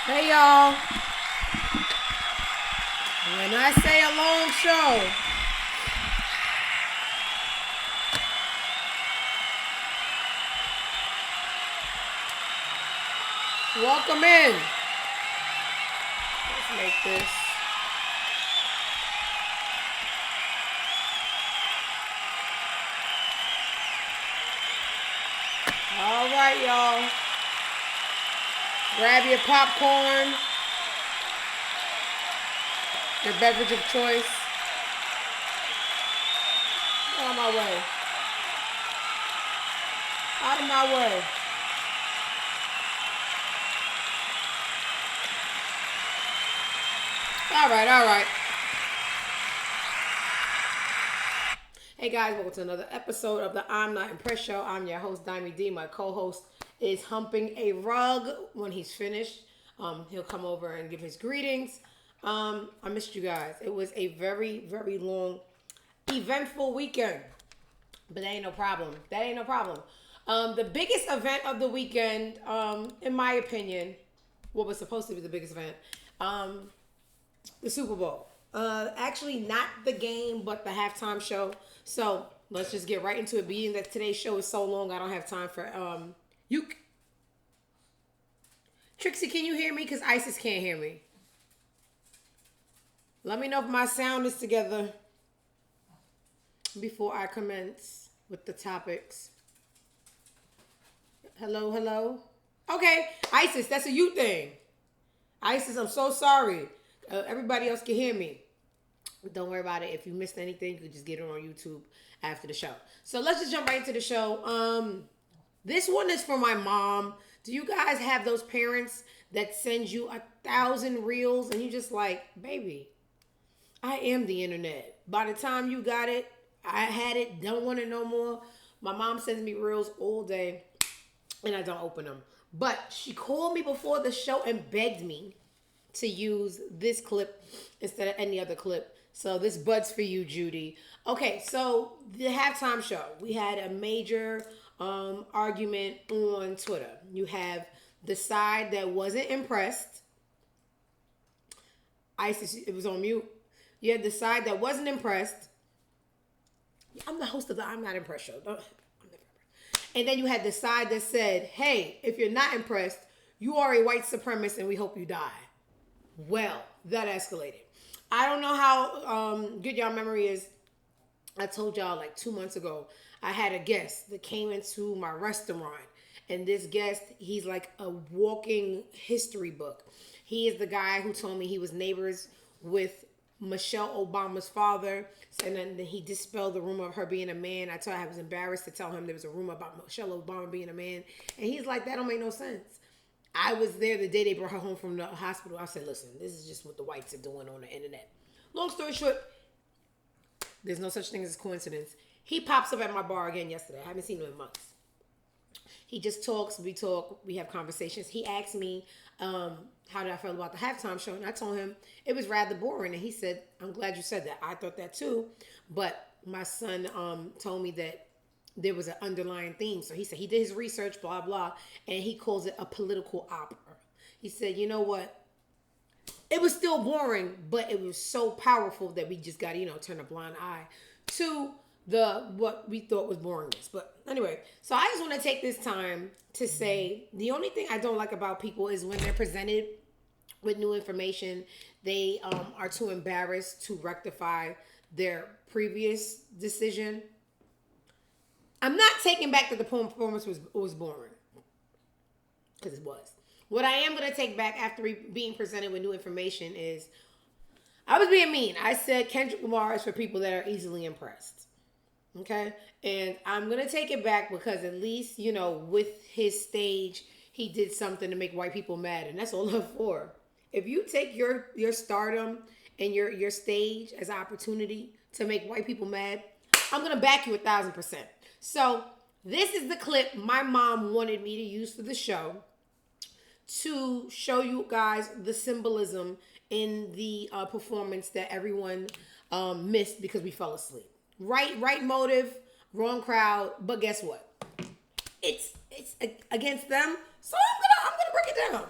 Hey y'all, when I say a long show, welcome in. Let's make this. All right, y'all. Grab your popcorn, your beverage of choice. Out of my way. Out of my way. All right, all right. Hey guys, welcome to another episode of the I'm Not Impressed Show. I'm your host, Dimey D. My co-host is humping a rug. When he's finished, he'll come over and give his greetings. I missed you guys. It was a very, very long, eventful weekend. But that ain't no problem. That ain't no problem. The biggest event of the weekend, in my opinion, what was supposed to be the biggest event, the Super Bowl. Actually, not the game, but the halftime show. So let's just get right into it. Being that today's show is so long, I don't have time for you. Trixie, can you hear me? Because Isis can't hear me. Let me know if my sound is together before I commence with the topics. Hello, hello. Okay, Isis, that's a you thing. Isis, I'm so sorry. Everybody else can hear me. Don't worry about it. If you missed anything, you can just get it on YouTube after the show. So let's just jump right into the show. This one is for my mom. Do you guys have those parents that send you 1,000 reels and you just like, baby, I am the internet. By the time you got it, I had it, don't want it no more. My mom sends me reels all day and I don't open them. But she called me before the show and begged me to use this clip instead of any other clip. So this bud's for you, Judy. Okay, so the halftime show. We had a major argument on Twitter. You have the side that wasn't impressed. Isis, it was on mute. You had the side that wasn't impressed. I'm the host of the I'm Not Impressed show. And then you had the side that said, hey, if you're not impressed, you are a white supremacist and we hope you die. Well, that escalated. I don't know how good y'all memory is. I told y'all like 2 months ago, I had a guest that came into my restaurant. And this guest, he's like a walking history book. He is the guy who told me he was neighbors with Michelle Obama's father. And then he dispelled the rumor of her being a man. I told him I was embarrassed to tell him there was a rumor about Michelle Obama being a man. And he's like, that don't make no sense. I was there the day they brought her home from the hospital. I said, listen, this is just what the whites are doing on the internet. Long story short, there's no such thing as coincidence. He pops up at my bar again yesterday. I haven't seen him in months. He just talks, we talk, we have conversations. He asked me how did I feel about the halftime show, and I told him it was rather boring. And he said, I'm glad you said that. I thought that too, but my son told me that there was an underlying theme. So he said he did his research, blah, blah, and he calls it a political opera. He said, you know what? It was still boring, but it was so powerful that we just got to, turn a blind eye to the what we thought was boringness. But anyway, so I just want to take this time to say the only thing I don't like about people is when they're presented with new information, they are too embarrassed to rectify their previous decision. I'm not taking back that the performance was boring, because it was. What I am going to take back after being presented with new information is I was being mean. I said Kendrick Lamar is for people that are easily impressed. Okay? And I'm going to take it back because at least, with his stage, he did something to make white people mad. And that's all I'm for. If you take your stardom and your stage as an opportunity to make white people mad, I'm going to back you 1,000%. So this is the clip my mom wanted me to use for the show to show you guys the symbolism in the performance that everyone missed because we fell asleep. Right motive, wrong crowd, but guess what? It's against them, so I'm gonna break it down.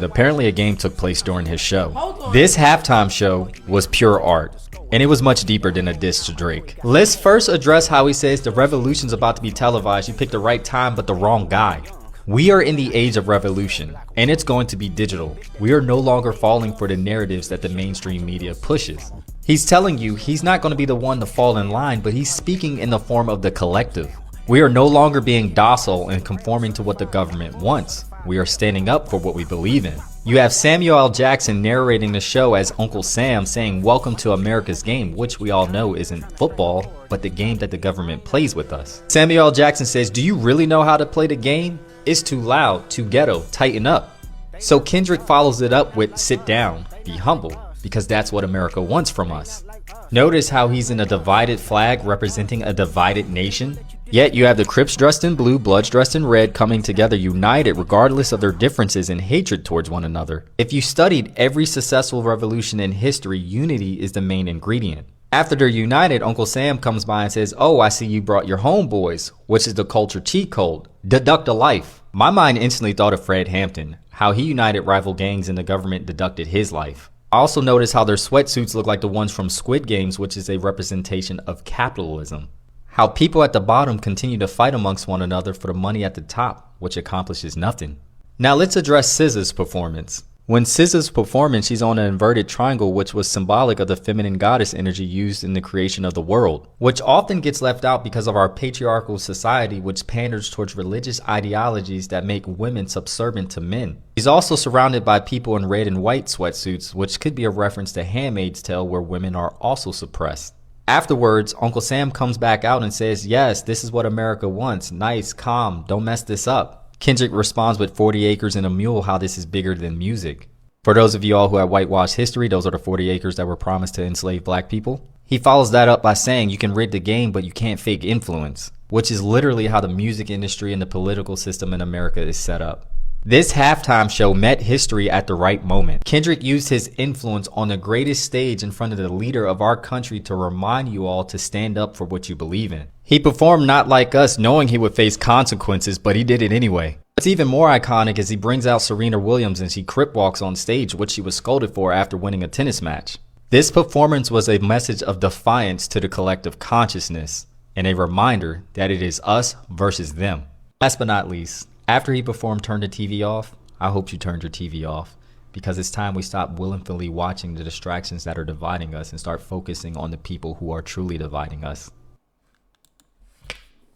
posted, apparently a game took place during his show. This halftime show was pure art, and it was much deeper than a diss to Drake. Let's first address how he says the revolution's about to be televised. You picked the right time, but the wrong guy. We are in the age of revolution, and it's going to be digital. We are no longer falling for the narratives that the mainstream media pushes. He's telling you he's not going to be the one to fall in line, but he's speaking in the form of the collective. We are no longer being docile and conforming to what the government wants. We are standing up for what we believe in. You have Samuel L. Jackson narrating the show as Uncle Sam saying, "Welcome to America's game," which we all know isn't football, but the game that the government plays with us. Samuel L. Jackson says, "Do you really know how to play the game? It's too loud, too ghetto, tighten up." So Kendrick follows it up with, "Sit down, be humble," because that's what America wants from us. Notice how he's in a divided flag representing a divided nation. Yet you have the Crips dressed in blue, Bloods dressed in red coming together united regardless of their differences and hatred towards one another. If you studied every successful revolution in history, unity is the main ingredient. After they're united, Uncle Sam comes by and says, "Oh, I see you brought your homeboys," which is the culture cheat code. Deduct a life. My mind instantly thought of Fred Hampton, how he united rival gangs and the government deducted his life. I also noticed how their sweatsuits look like the ones from Squid Games, which is a representation of capitalism. How people at the bottom continue to fight amongst one another for the money at the top, which accomplishes nothing. Now let's address SZA's performance. When SZA's performing, she's on an inverted triangle, which was symbolic of the feminine goddess energy used in the creation of the world, which often gets left out because of our patriarchal society, which panders towards religious ideologies that make women subservient to men. She's also surrounded by people in red and white sweatsuits, which could be a reference to Handmaid's Tale, where women are also suppressed. Afterwards, Uncle Sam comes back out and says, "Yes, this is what America wants. Nice, calm, don't mess this up." Kendrick responds with 40 acres and a mule, how this is bigger than music. For those of you all who have whitewashed history, those are the 40 acres that were promised to enslave black people. He follows that up by saying, "You can rig the game, but you can't fake influence," which is literally how the music industry and the political system in America is set up. This halftime show met history at the right moment. Kendrick used his influence on the greatest stage in front of the leader of our country to remind you all to stand up for what you believe in. He performed not like us, knowing he would face consequences, but he did it anyway. What's even more iconic is he brings out Serena Williams and she crip walks on stage, which she was scolded for after winning a tennis match. This performance was a message of defiance to the collective consciousness and a reminder that it is us versus them. Last but not least, after he performed Turn the TV Off, I hope you turned your TV off, because it's time we stop willingly watching the distractions that are dividing us and start focusing on the people who are truly dividing us.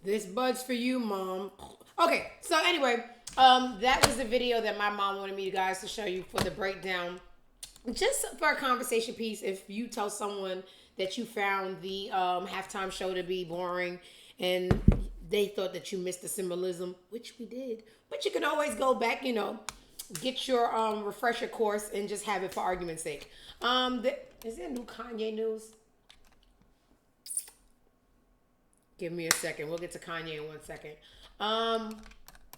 This bud's for you, Mom. Okay, so anyway, that was the video that my mom wanted me guys to show you for the breakdown. Just for a conversation piece, if you tell someone that you found the halftime show to be boring and they thought that you missed the symbolism, which we did. But you can always go back, get your refresher course and just have it for argument's sake. Is there new Kanye news? Give me a second. We'll get to Kanye in 1 second.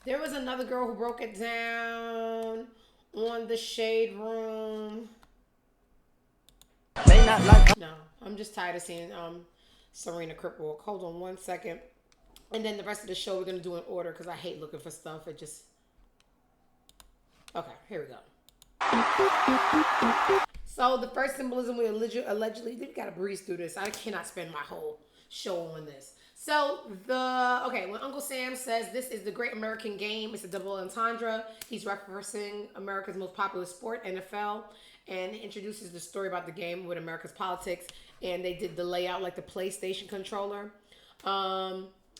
There was another girl who broke it down on the Shade Room. No, I'm just tired of seeing Serena crip walk. Hold on 1 second. And then the rest of the show we're going to do in order because I hate looking for stuff. It just... Okay, here we go. So the first symbolism we allegedly... We got to breeze through this. I cannot spend my whole show on this. So when Uncle Sam says this is the great American game, it's a double entendre. He's referencing America's most popular sport, NFL, and introduces the story about the game with America's politics. And they did the layout like the PlayStation controller.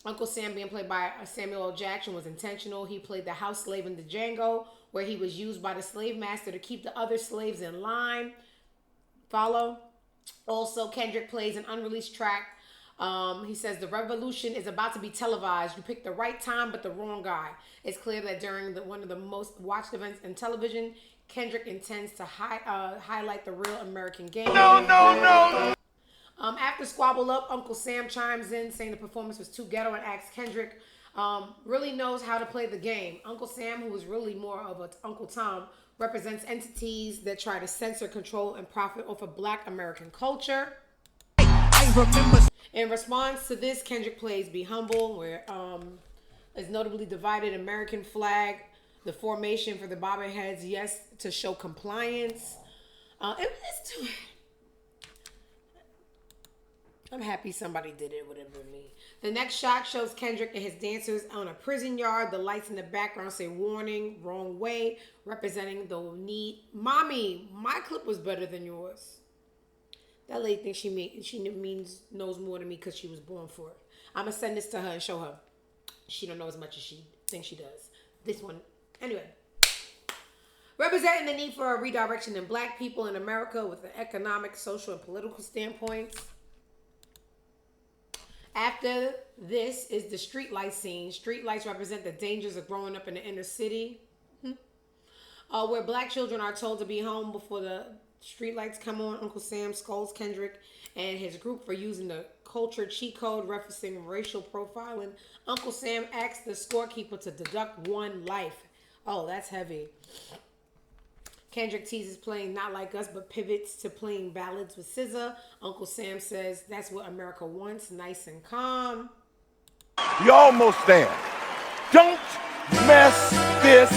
Uncle Sam being played by Samuel L. Jackson was intentional. He played the house slave in the Django, where he was used by the slave master to keep the other slaves in line. Follow? Also, Kendrick plays an unreleased track. He says the revolution is about to be televised. You picked the right time, but the wrong guy. It's clear that during one of the most watched events in television, Kendrick intends to highlight the real American game. No. After Squabble Up, Uncle Sam chimes in saying the performance was too ghetto and asks Kendrick really knows how to play the game. Uncle Sam, who is really more of an Uncle Tom, represents entities that try to censor, control, and profit off of Black American culture. In response to this, Kendrick plays Be Humble, where is notably divided American flag The formation for the bobbin heads, yes, to show compliance. I'm happy somebody did it, whatever me. The next shot shows Kendrick and his dancers on a prison yard. The lights in the background say "Warning, wrong way," representing the need. Mommy, my clip was better than yours. That lady thinks knows more than me because she was born for it. I'm gonna send this to her and show her. She don't know as much as she thinks she does. This one, anyway. Representing the need for a redirection in black people in America with an economic, social, and political standpoints. After this is the streetlight scene. Streetlights represent the dangers of growing up in the inner city. Where black children are told to be home before the streetlights come on. Uncle Sam scolds Kendrick and his group for using the culture cheat code referencing racial profiling. Uncle Sam asks the scorekeeper to deduct one life. Oh, that's heavy. Kendrick teases playing Not Like Us, but pivots to playing ballads with SZA. Uncle Sam says that's what America wants, nice and calm. You're almost there. Don't mess this.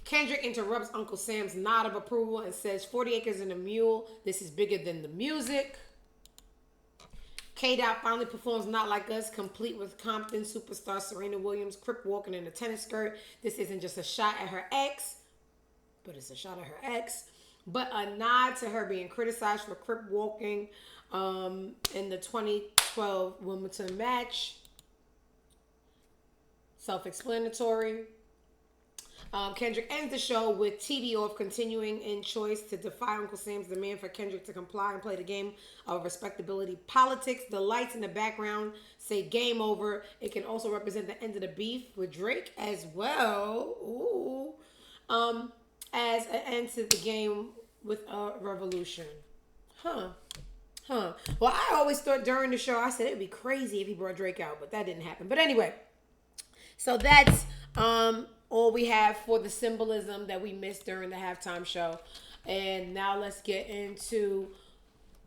Kendrick interrupts Uncle Sam's nod of approval and says 40 acres and a mule. This is bigger than the music. K-Dot finally performs Not Like Us, complete with Compton superstar Serena Williams crip walking in a tennis skirt. This isn't just a shot at her ex, but it's a shot at her ex, but a nod to her being criticized for crip walking in the 2012 Wimbledon match. Self-explanatory. Kendrick ends the show with TD off, continuing in choice to defy Uncle Sam's demand for Kendrick to comply and play the game of respectability politics. The lights in the background say game over. It can also represent the end of the beef with Drake as well. Ooh. As an end to the game with a revolution. Well, I always thought during the show, I said it'd be crazy if he brought Drake out, but that didn't happen. But anyway, so that's all we have for the symbolism that we missed during the halftime show. And now let's get into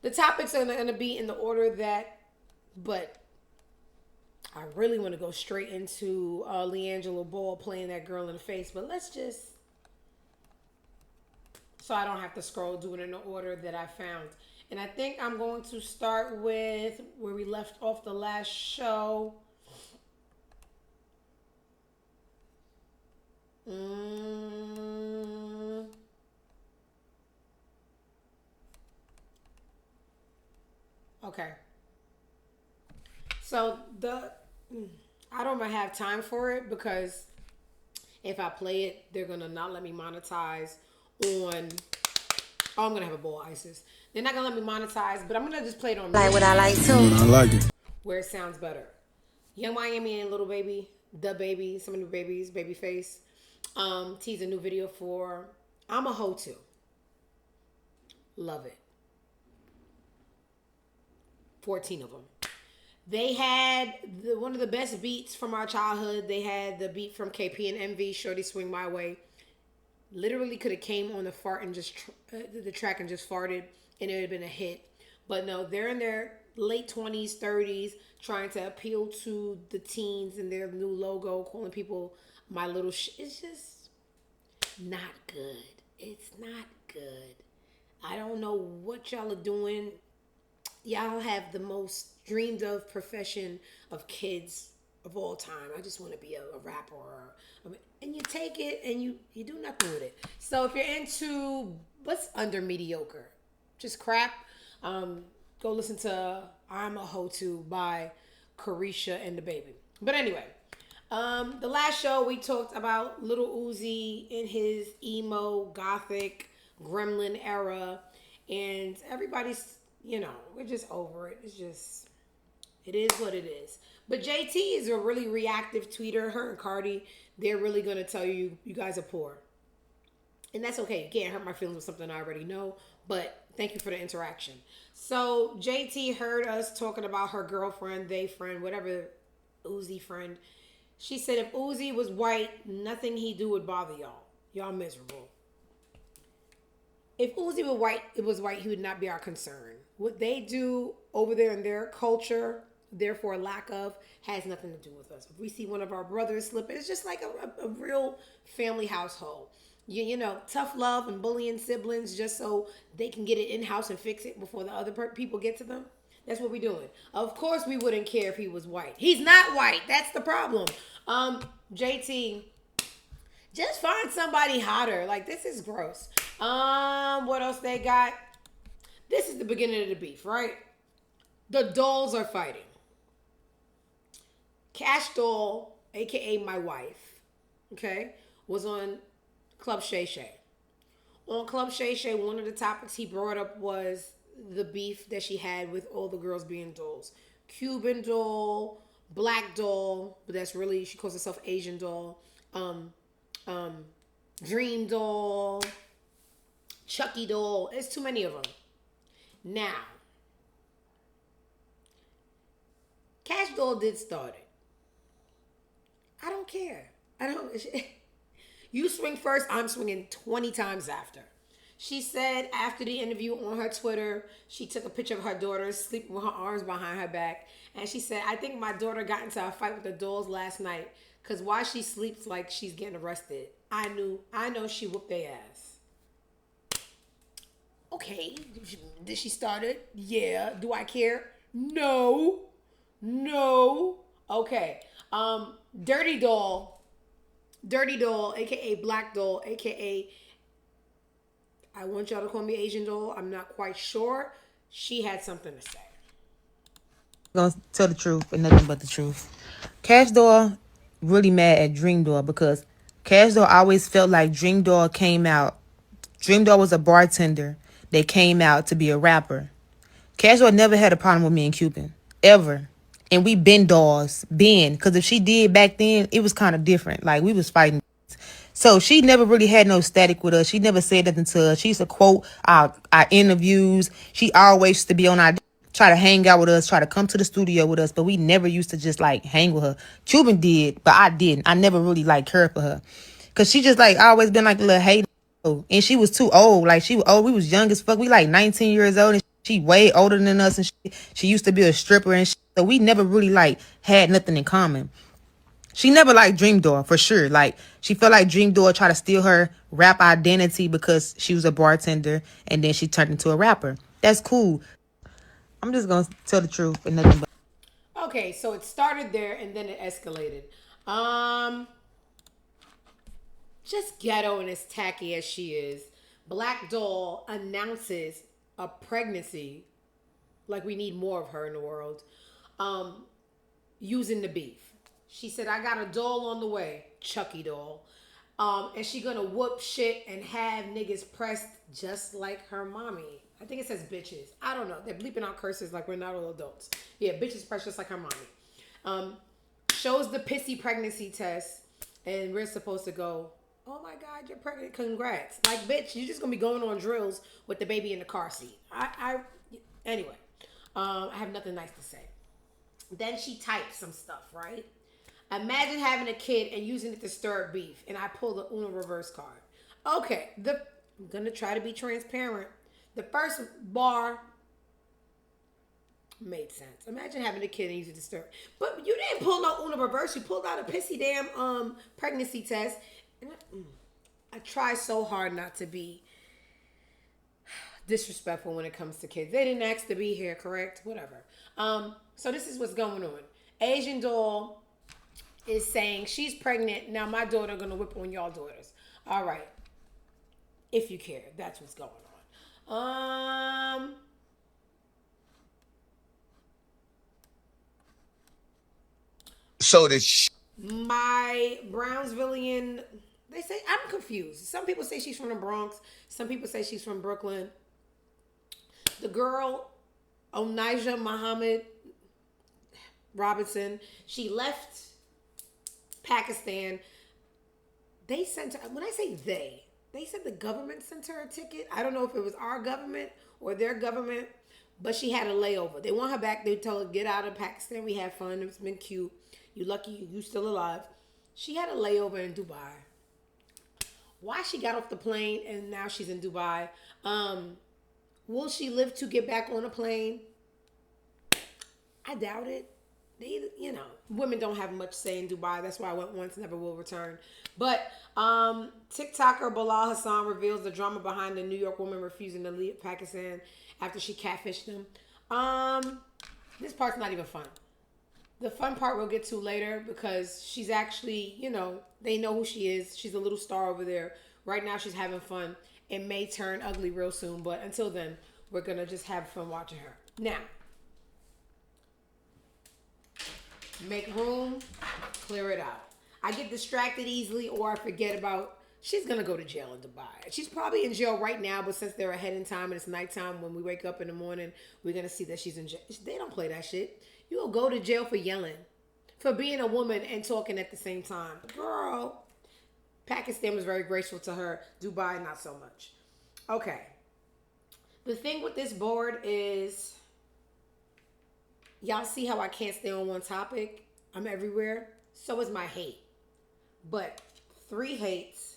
the topics are going to be in the order that, but I really want to go straight into LeAngelo Ball playing that girl in the face. But let's just, so I don't have to scroll, do it in the order that I found. And I think I'm going to start with where we left off the last show. Okay. So I don't have time for it because if I play it, they're gonna not let me monetize on. Oh, I'm gonna have a bowl of ISIS. They're not gonna let me monetize, but I'm gonna just play it on. Like what I like too. I like it. Where it sounds better. Young Miami and Little Baby, the baby, some of the babies, Babyface. Tease a new video for I'm a Hoe Too. Love it. 14 of them. They had one of the best beats from our childhood. They had the beat from KP and MV, Shorty Swing My Way. Literally could have came on the fart and just the track and just farted and it would have been a hit. But no, they're in their late 20s, 30s, trying to appeal to the teens and their new logo, calling people my little it's just not good. It's not good. I don't know what y'all are doing. Y'all have the most dreamed of profession of kids of all time. I just want to be a rapper. And you take it and you do nothing with it. So if you're into what's under mediocre, just crap, go listen to I'm a Hoe Too by Carisha and the Baby. But anyway, the last show we talked about Lil Uzi in his emo, gothic, gremlin era. And everybody's, we're just over it. It is what it is. But JT is a really reactive tweeter. Her and Cardi, they're really going to tell you, you guys are poor. And that's okay. You can't hurt my feelings with something I already know. But thank you for the interaction. So JT heard us talking about her girlfriend, they friend, whatever, Uzi friend. She said if Uzi was white, nothing he do would bother y'all. Y'all miserable. If Uzi was white, he would not be our concern. What they do over there in their culture, therefore lack of, has nothing to do with us. If we see one of our brothers slipping, it's just like a real family household. You know, tough love and bullying siblings just so they can get it in-house and fix it before the other people get to them. That's what we're doing. Of course we wouldn't care if he was white. He's not white. That's the problem. JT, just find somebody hotter. Like, this is gross. What else they got? This is the beginning of the beef, right? The dolls are fighting. Cash Doll, aka my wife, okay, was on Club Shay Shay. On Club Shay Shay, one of the topics he brought up was the beef that she had with all the girls being dolls. Cuban doll, black doll, but that's really, she calls herself Asian doll. Dream doll, Chucky doll. There's too many of them. Now, Cash Doll did start it. I don't care. I don't. You swing first, I'm swinging 20 times after. She said after the interview on her Twitter, she took a picture of her daughter sleeping with her arms behind her back. And she said, I think my daughter got into a fight with the dolls last night because while she sleeps like she's getting arrested, I know she whooped their ass. Okay, did she start it? Yeah. Do I care? No. Okay. Dirty Doll, aka Black Doll, aka I want y'all to call me Asian Doll. I'm not quite sure. She had something to say. Gonna tell the truth and nothing but the truth. Cash Doll really mad at Dream Doll because Cash Doll always felt like Dream Doll came out. Dream Doll was a bartender that came out to be a rapper. Cash Doll never had a problem with me and Cuban. Ever. And we been dolls. Because if she did back then, it was kind of different. Like, we was fighting. So she never really had no static with us. She never said nothing to us. She used to quote our interviews. She always used to be on our... try to hang out with us, try to come to the studio with us, but we never used to just, like, hang with her. Cuban did, but I didn't. I never really, like, cared for her. Because she just, like, always been, like, a little hater. And she was too old. Like, she was old. We was young as fuck. We, like, 19 years old, and she way older than us, and she used to be a stripper and shit. So we never really, like, had nothing in common. She never liked Dream Doll, for sure. Like, she felt like Dream Doll tried to steal her rap identity because she was a bartender, and then she turned into a rapper. That's cool. I'm just going to tell the truth and nothing but... Okay, so it started there, and then it escalated. Just ghetto and as tacky as she is, Black Doll announces a pregnancy, like we need more of her in the world, using the beef. She said, I got a doll on the way, Chucky doll. And she gonna whoop shit and have niggas pressed just like her mommy. I think it says bitches. I don't know. They're bleeping out curses like we're not all adults. Yeah, bitches pressed just like her mommy. Shows the pissy pregnancy test, and we're supposed to go, oh my God, you're pregnant. Congrats. Like, bitch, you're just gonna be going on drills with the baby in the car seat. Anyway, I have nothing nice to say. Then she typed some stuff, right? Imagine having a kid and using it to stir up beef. And I pulled the Uno reverse card. Okay, I'm gonna try to be transparent. The first bar made sense. Imagine having a kid and using it to stir. But you didn't pull no Uno reverse. You pulled out a pissy damn pregnancy test. And I try so hard not to be disrespectful when it comes to kids. They didn't ask to be here, correct? Whatever. So this is what's going on. Asian Doll is saying she's pregnant. Now my daughter gonna whip on y'all daughters. All right. If you care, that's what's going on. So this my Brownsvillian, they say, I'm confused. Some people say she's from the Bronx. Some people say she's from Brooklyn. The girl, Onijah Muhammad Robinson, she left Pakistan. They sent her, when I say they said the government sent her a ticket. I don't know if it was our government or their government, but she had a layover. They want her back. They tell her, get out of Pakistan. We had fun. It's been cute. You lucky you still alive. She had a layover in Dubai. Why she got off the plane and now she's in Dubai? Will she live to get back on a plane? I doubt it. women don't have much say in Dubai. That's why I went once, never will return. But TikToker Bilal Hassan reveals the drama behind the New York woman refusing to leave Pakistan after she catfished him. This part's not even fun. The fun part we'll get to later because she's actually, they know who she is. She's a little star over there. Right now she's having fun. It may turn ugly real soon, but until then, we're going to just have fun watching her. Now, make room, clear it out. I get distracted easily or I forget about, she's going to go to jail in Dubai. She's probably in jail right now, but since they're ahead in time and it's nighttime, when we wake up in the morning, we're going to see that she's in jail. They don't play that shit. You'll go to jail for yelling, for being a woman and talking at the same time. Girl, Pakistan was very graceful to her. Dubai, not so much. Okay. The thing with this board is, y'all see how I can't stay on one topic? I'm everywhere. So is my hate. But 3 hates.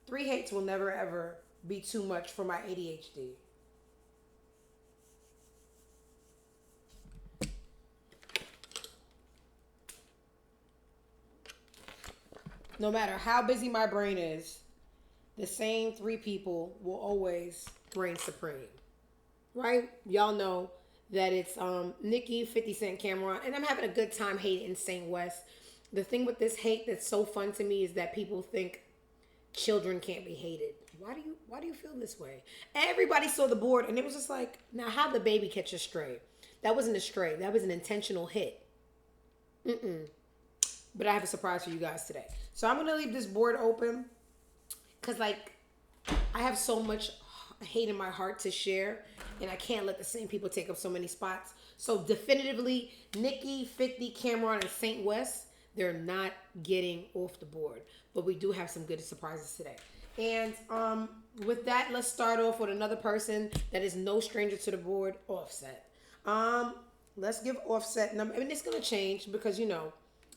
3 hates will never ever be too much for my ADHD. No matter how busy my brain is, the same 3 people will always reign supreme. Right? Y'all know that it's Nicki, 50 Cent, Cameron, and I'm having a good time hating Saint West. The thing with this hate that's so fun to me is that people think children can't be hated. Why do you feel this way? Everybody saw the board and it was just like, now how'd the baby catch a stray? That wasn't a stray. That was an intentional hit. But I have a surprise for you guys today. So I'm going to leave this board open because, I have so much hate in my heart to share, and I can't let the same people take up so many spots. So definitively, Nicki, 50, Cameron, and Saint West, they're not getting off the board. But we do have some good surprises today. And with that, let's start off with another person that is no stranger to the board, Offset. Let's give Offset number. I mean, it's going to change because,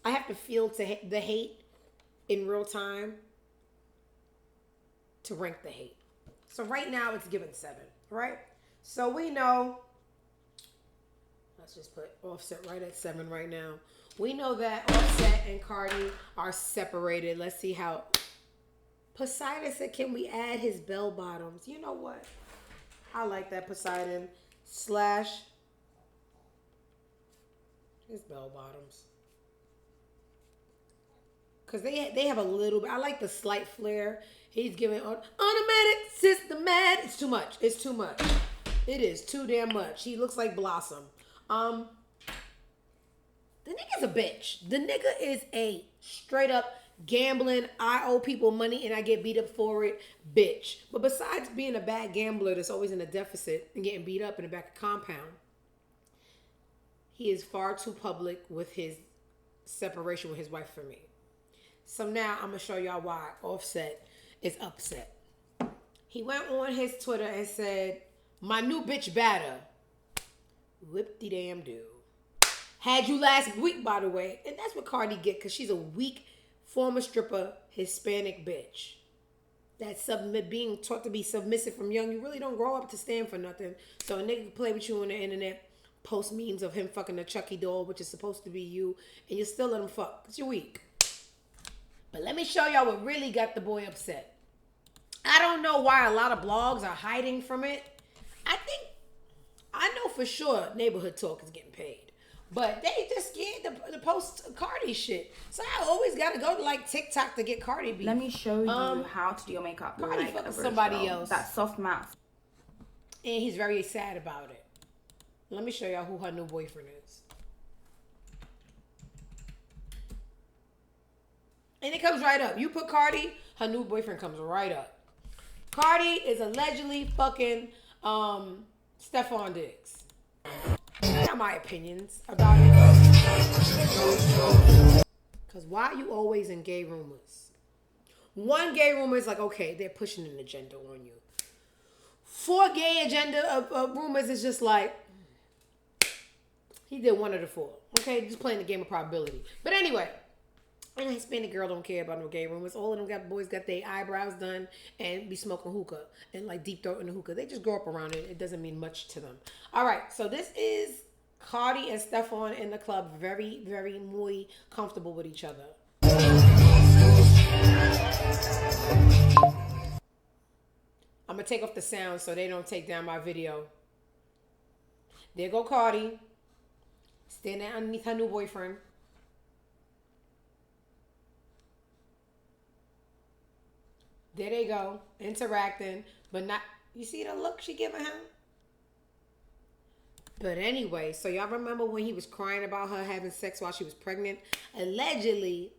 I have to feel the hate in real time to rank the hate. So right now it's given 7, right? So we know, let's just put Offset right at 7 right now. We know that Offset and Cardi are separated. Let's see how. Poseidon said, can we add his bell bottoms? You know what? I like that, Poseidon. / his bell bottoms. Because they have a little bit. I like the slight flare. He's giving automatic, systematic. It's too much. It's too much. It is too damn much. He looks like Blossom. The nigga's a bitch. The nigga is a straight up gambling, I owe people money and I get beat up for it, bitch. But besides being a bad gambler that's always in a deficit and getting beat up in the back of compound, he is far too public with his separation with his wife for me. So now I'm going to show y'all why Offset is upset. He went on his Twitter and said, my new bitch batter. Whip-de-damn-do. Had you last week, by the way. And that's what Cardi get, because she's a weak, former stripper, Hispanic bitch. That's being taught to be submissive from young. You really don't grow up to stand for nothing. So a nigga can play with you on the internet, post memes of him fucking a Chucky doll, which is supposed to be you, and you still let him fuck, because you're weak. But let me show y'all what really got the boy upset. I don't know why a lot of blogs are hiding from it. I know for sure Neighborhood Talk is getting paid. But they just scared to post Cardi shit. So I always got to go to TikTok to get Cardi beat. Let me show you how to do your makeup. Cardi fucking somebody else. That soft matte. And he's very sad about it. Let me show y'all who her new boyfriend is. And it comes right up. You put Cardi, her new boyfriend comes right up. Cardi is allegedly fucking Stephon Diggs. I got my opinions about it. Because why are you always in gay rumors? One gay rumor is like, okay, they're pushing an agenda on you. 4 gay agenda of rumors is just like, he did one of the 4. Okay, just playing the game of probability. But anyway, And a Hispanic girl don't care about no gay rumors. All of them boys got their eyebrows done and be smoking hookah and like deep throat in the hookah. They just grow up around it. It doesn't mean much to them. All right, so this is Cardi and Stefan in the club, very, very muy comfortable with each other. I'm gonna take off the sound so they don't take down my video. There go Cardi, standing underneath her new boyfriend. There they go, interacting, but not, you see the look she giving him? But anyway, so y'all remember when he was crying about her having sex while she was pregnant? Allegedly,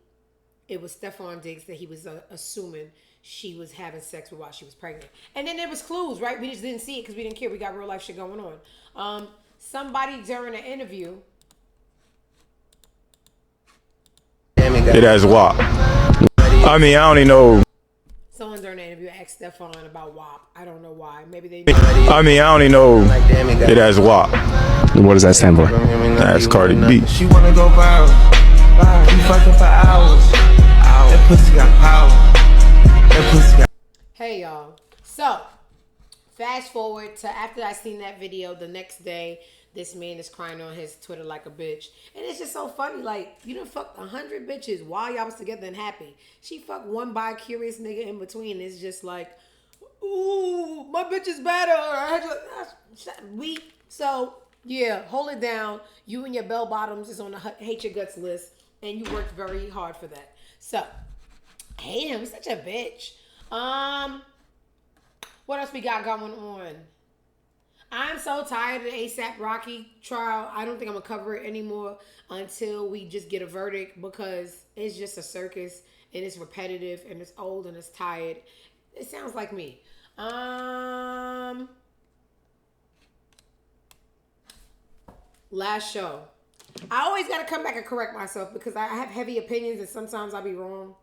it was Stefan Diggs that he was assuming she was having sex with while she was pregnant. And then there was clues, right? We just didn't see it because we didn't care. We got real life shit going on. Somebody during an interview. It has WAP. I mean, I don't even know. Someone during the interview asked Stefan about WAP. I don't know why. Maybe they. I mean, I don't even know. It has WAP. What does that stand for? That's Cardi B. She wanna go viral. We fucking for hours. That pussy got power. That pussy got. Hey y'all. So, fast forward to after I seen that video, the next day, this man is crying on his Twitter like a bitch. And it's just so funny. Like, you done fucked 100 bitches while y'all was together and happy. She fucked one bi-curious nigga in between. It's just like, ooh, my bitch is better. So, yeah, hold it down. You and your bell bottoms is on the hate your guts list. And you worked very hard for that. So, hate him. Such a bitch. What else we got going on? I'm so tired of the ASAP Rocky trial. I don't think I'm going to cover it anymore until we just get a verdict because it's just a circus and it's repetitive and it's old and it's tired. It sounds like me. Last show. I always got to come back and correct myself because I have heavy opinions and sometimes I'll be wrong.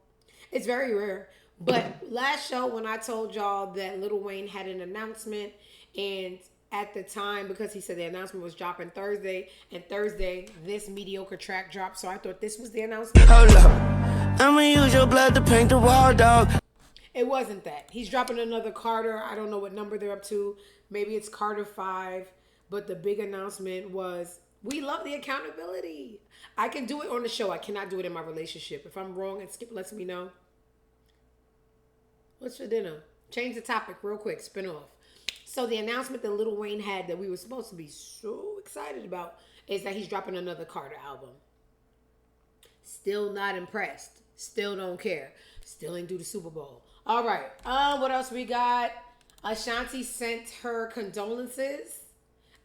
It's very rare. But last show when I told y'all that Lil Wayne had an announcement and at the time, because he said the announcement was dropping Thursday, and Thursday, this mediocre track dropped, so I thought this was the announcement. Hold up. I'ma use your blood to paint the wall, dog. It wasn't that. He's dropping another Carter. I don't know what number they're up to. Maybe it's Carter 5. But the big announcement was, we love the accountability. I can do it on the show. I cannot do it in my relationship. If I'm wrong and Skip lets me know. What's for dinner? Change the topic real quick. Spin off. So the announcement that Lil Wayne had that we were supposed to be so excited about is that he's dropping another Carter album. Still not impressed. Still don't care. Still ain't do the Super Bowl. All right. What else we got? Ashanti sent her condolences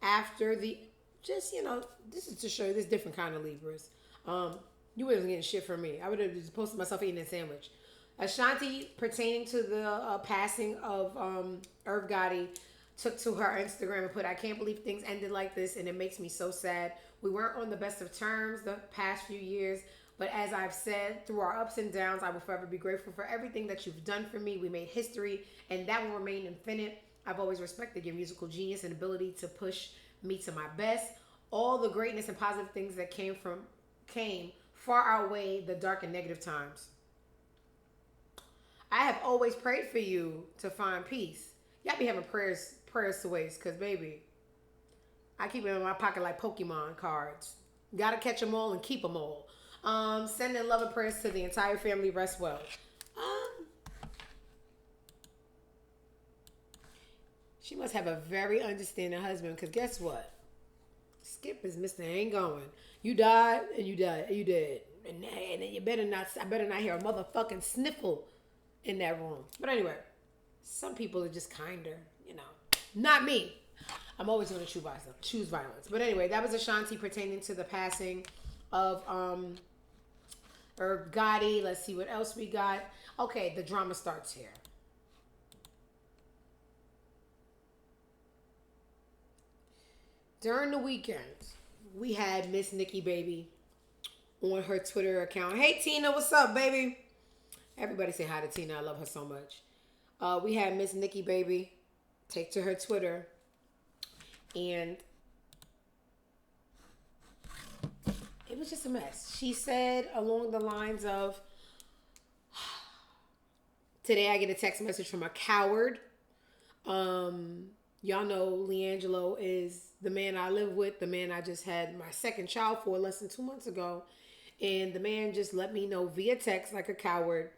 after the, just, you know, this is to show you this different kind of Libras. You wasn't getting shit from me. I would have just posted myself eating a sandwich. Ashanti, pertaining to the passing of Irv Gotti, took to her Instagram and put, I can't believe things ended like this and it makes me so sad. We weren't on the best of terms the past few years, but as I've said, through our ups and downs, I will forever be grateful for everything that you've done for me. We made history and that will remain infinite. I've always respected your musical genius and ability to push me to my best. All the greatness and positive things that came far outweigh the dark and negative times. I have always prayed for you to find peace. Y'all be having prayers to waste, because, baby, I keep it in my pocket like Pokemon cards. Gotta catch them all and keep them all. Sending love and prayers to the entire family. Rest well. She must have a very understanding husband, because guess what? Skip is Mr. Ain't going. You died, and you died, and you dead. And you better not, I better not hear a motherfucking sniffle in that room. But anyway, some people are just kinder, you know. Not me. I'm always going to choose violence. But anyway, that was Ashanti pertaining to the passing of Irv Gotti. Let's see what else we got. Okay, the drama starts here. During the weekend, we had Miss Nikki Baby on her Twitter account. Hey, Tina, what's up, baby? Everybody say hi to Tina. I love her so much. We had Miss Nikki Baby take to her Twitter, and it was just a mess. She said along the lines of, today I get a text message from a coward. Y'all know Leangelo is the man I live with, the man I just had my second child for less than 2 months ago. And the man just let me know via text, like a coward,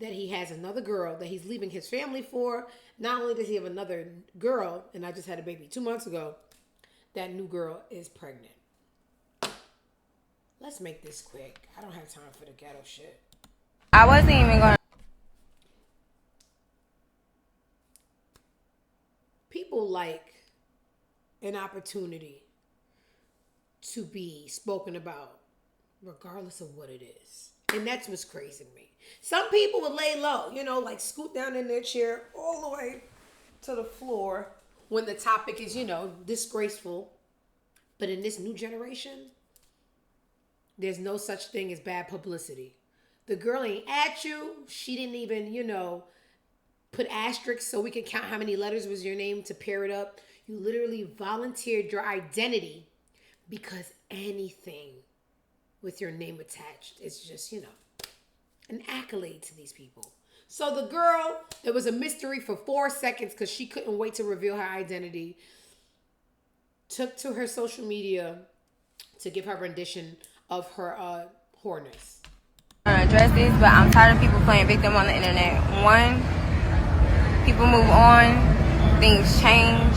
that he has another girl that he's leaving his family for. Not only does he have another girl, and I just had a baby 2 months ago, that new girl is pregnant. Let's make this quick. I don't have time for the ghetto shit. I wasn't even gonna. People like an opportunity to be spoken about regardless of what it is. And that's what's crazy to me. Some people would lay low, like scoot down in their chair all the way to the floor when the topic is, disgraceful. But in this new generation, there's no such thing as bad publicity. The girl ain't at you. She didn't even, put asterisks so we can count how many letters was your name to pair it up. You literally volunteered your identity because anything with your name attached is just, an accolade to these people. So the girl, there was a mystery for 4 seconds because she couldn't wait to reveal her identity, took to her social media to give her rendition of her whoreness. Address this, but I'm tired of people playing victim on the internet. One, people move on, things change.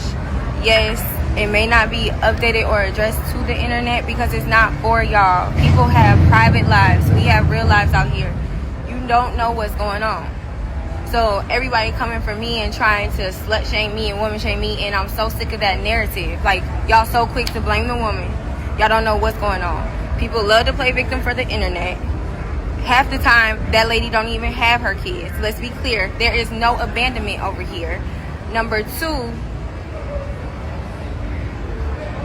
Yes, it may not be updated or addressed to the internet because it's not for y'all. People have private lives. We have real lives out here. You don't know what's going on. So everybody coming for me and trying to slut shame me and woman shame me, and I'm so sick of that narrative. Like, y'all so quick to blame the woman. Y'all don't know what's going on. People love to play victim for the internet. Half the time, that lady don't even have her kids. Let's be clear. There is no abandonment over here. Number two,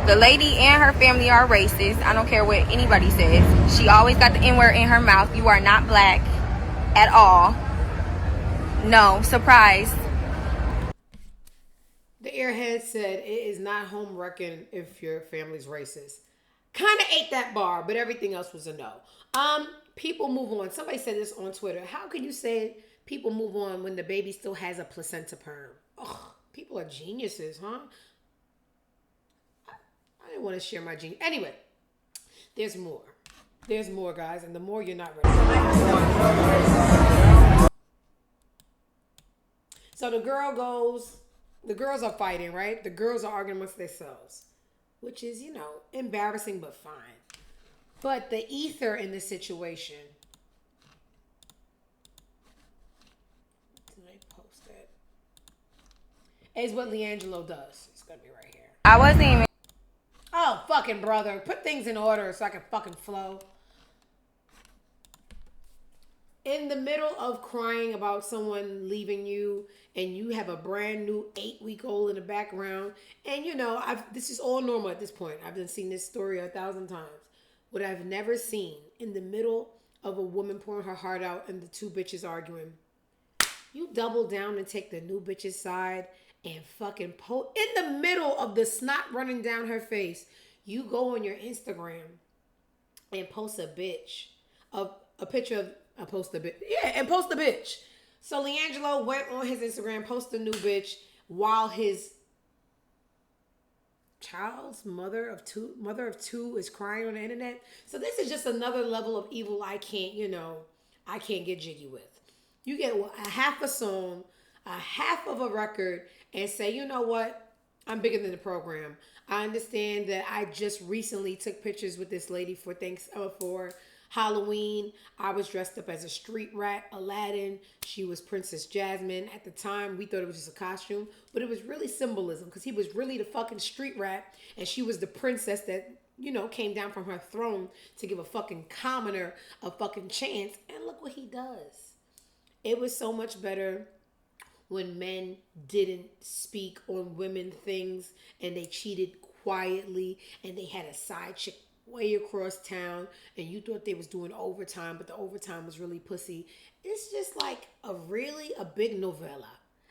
the lady and her family are racist. I don't care what anybody says. She always got the N-word in her mouth. You are not black at all. No, surprise. The airhead said it is not home wrecking if your family's racist. Kind of ate that bar, but everything else was a no. People move on. Somebody said this on Twitter. How can you say people move on when the baby still has a placenta perm? Ugh, people are geniuses, huh? I didn't want to share my genius. Anyway, there's more. There's more, guys, and the more you're not ready. So the girls are fighting, right? The girls are arguing amongst themselves, which is, embarrassing but fine. But the ether in this situation, did I post it? Is what Leangelo does. It's gonna be right here. I wasn't even. Oh, fucking brother. Put things in order so I can fucking flow. In the middle of crying about someone leaving you and you have a brand new 8-week-old in the background, and this is all normal at this point. I've been seeing this story 1,000 times. What I've never seen in the middle of a woman pouring her heart out and the two bitches arguing, you double down and take the new bitch's side and fucking post in the middle of the snot running down her face. You go on your Instagram and post a bitch, a picture of, post a bitch. So Leangelo went on his Instagram, posted a new bitch while his child's mother of two is crying on the internet. So this is just another level of evil I can't get jiggy with. You get a half a song, a half of a record, and say, you know what? I'm bigger than the program. I understand that I just recently took pictures with this lady for Halloween. I was dressed up as a street rat, Aladdin. She was Princess Jasmine. At the time, we thought it was just a costume, but it was really symbolism because he was really the fucking street rat and she was the princess that, came down from her throne to give a fucking commoner a fucking chance. And look what he does. It was so much better when men didn't speak on women things and they cheated quietly and they had a side chick way across town and you thought they was doing overtime, but the overtime was really pussy. It's just like a big novella.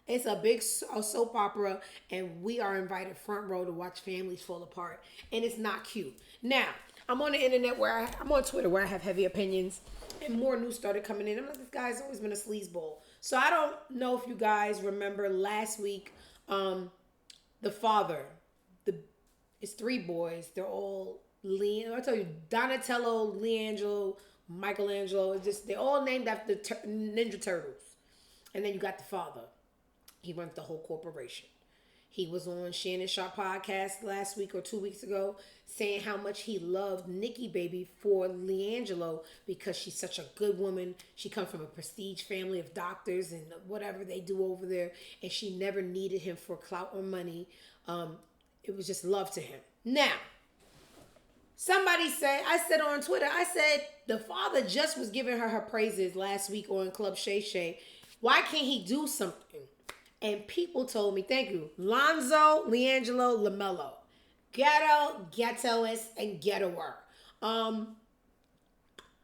It's a big soap opera, and we are invited front row to watch families fall apart, and it's not cute. Now, I'm on the internet I'm on Twitter where I have heavy opinions, and more news started coming in. I'm like, this guy's always been a sleazeball. So I don't know if you guys remember last week, the father, it's 3 boys. They're all I tell you, Donatello, Leangelo, Michelangelo. It's just they're all named after Ninja Turtles. And then you got the father. He runs the whole corporation. He was on Shannon Sharp podcast last week or 2 weeks ago saying how much he loved Nikki Baby for Leangelo because she's such a good woman. She comes from a prestige family of doctors and whatever they do over there. And she never needed him for clout or money. It was just love to him. Now, somebody said, I said on Twitter, I said the father just was giving her praises last week on Club Shay Shay. Why can't he do something? And people told me, thank you, Lonzo, Leangelo, LaMelo. Ghetto, ghettoist, and ghettoer.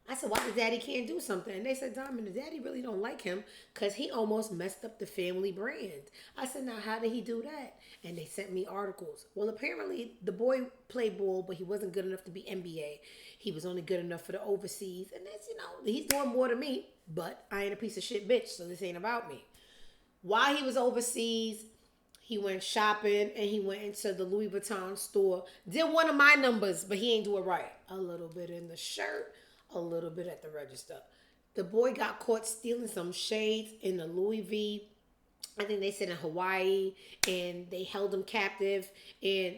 I said, why the daddy can't do something? And they said, Diamond, the daddy really don't like him because he almost messed up the family brand. I said, now how did he do that? And they sent me articles. Well, apparently the boy played ball, but he wasn't good enough to be NBA. He was only good enough for the overseas. And that's, he's doing more than me, but I ain't a piece of shit bitch, so this ain't about me. While he was overseas, he went shopping and he went into the Louis Vuitton store. Did one of my numbers, but he ain't do it right. A little bit in the shirt, a little bit at the register. The boy got caught stealing some shades in the Louis V. I think they said in Hawaii, and they held him captive. And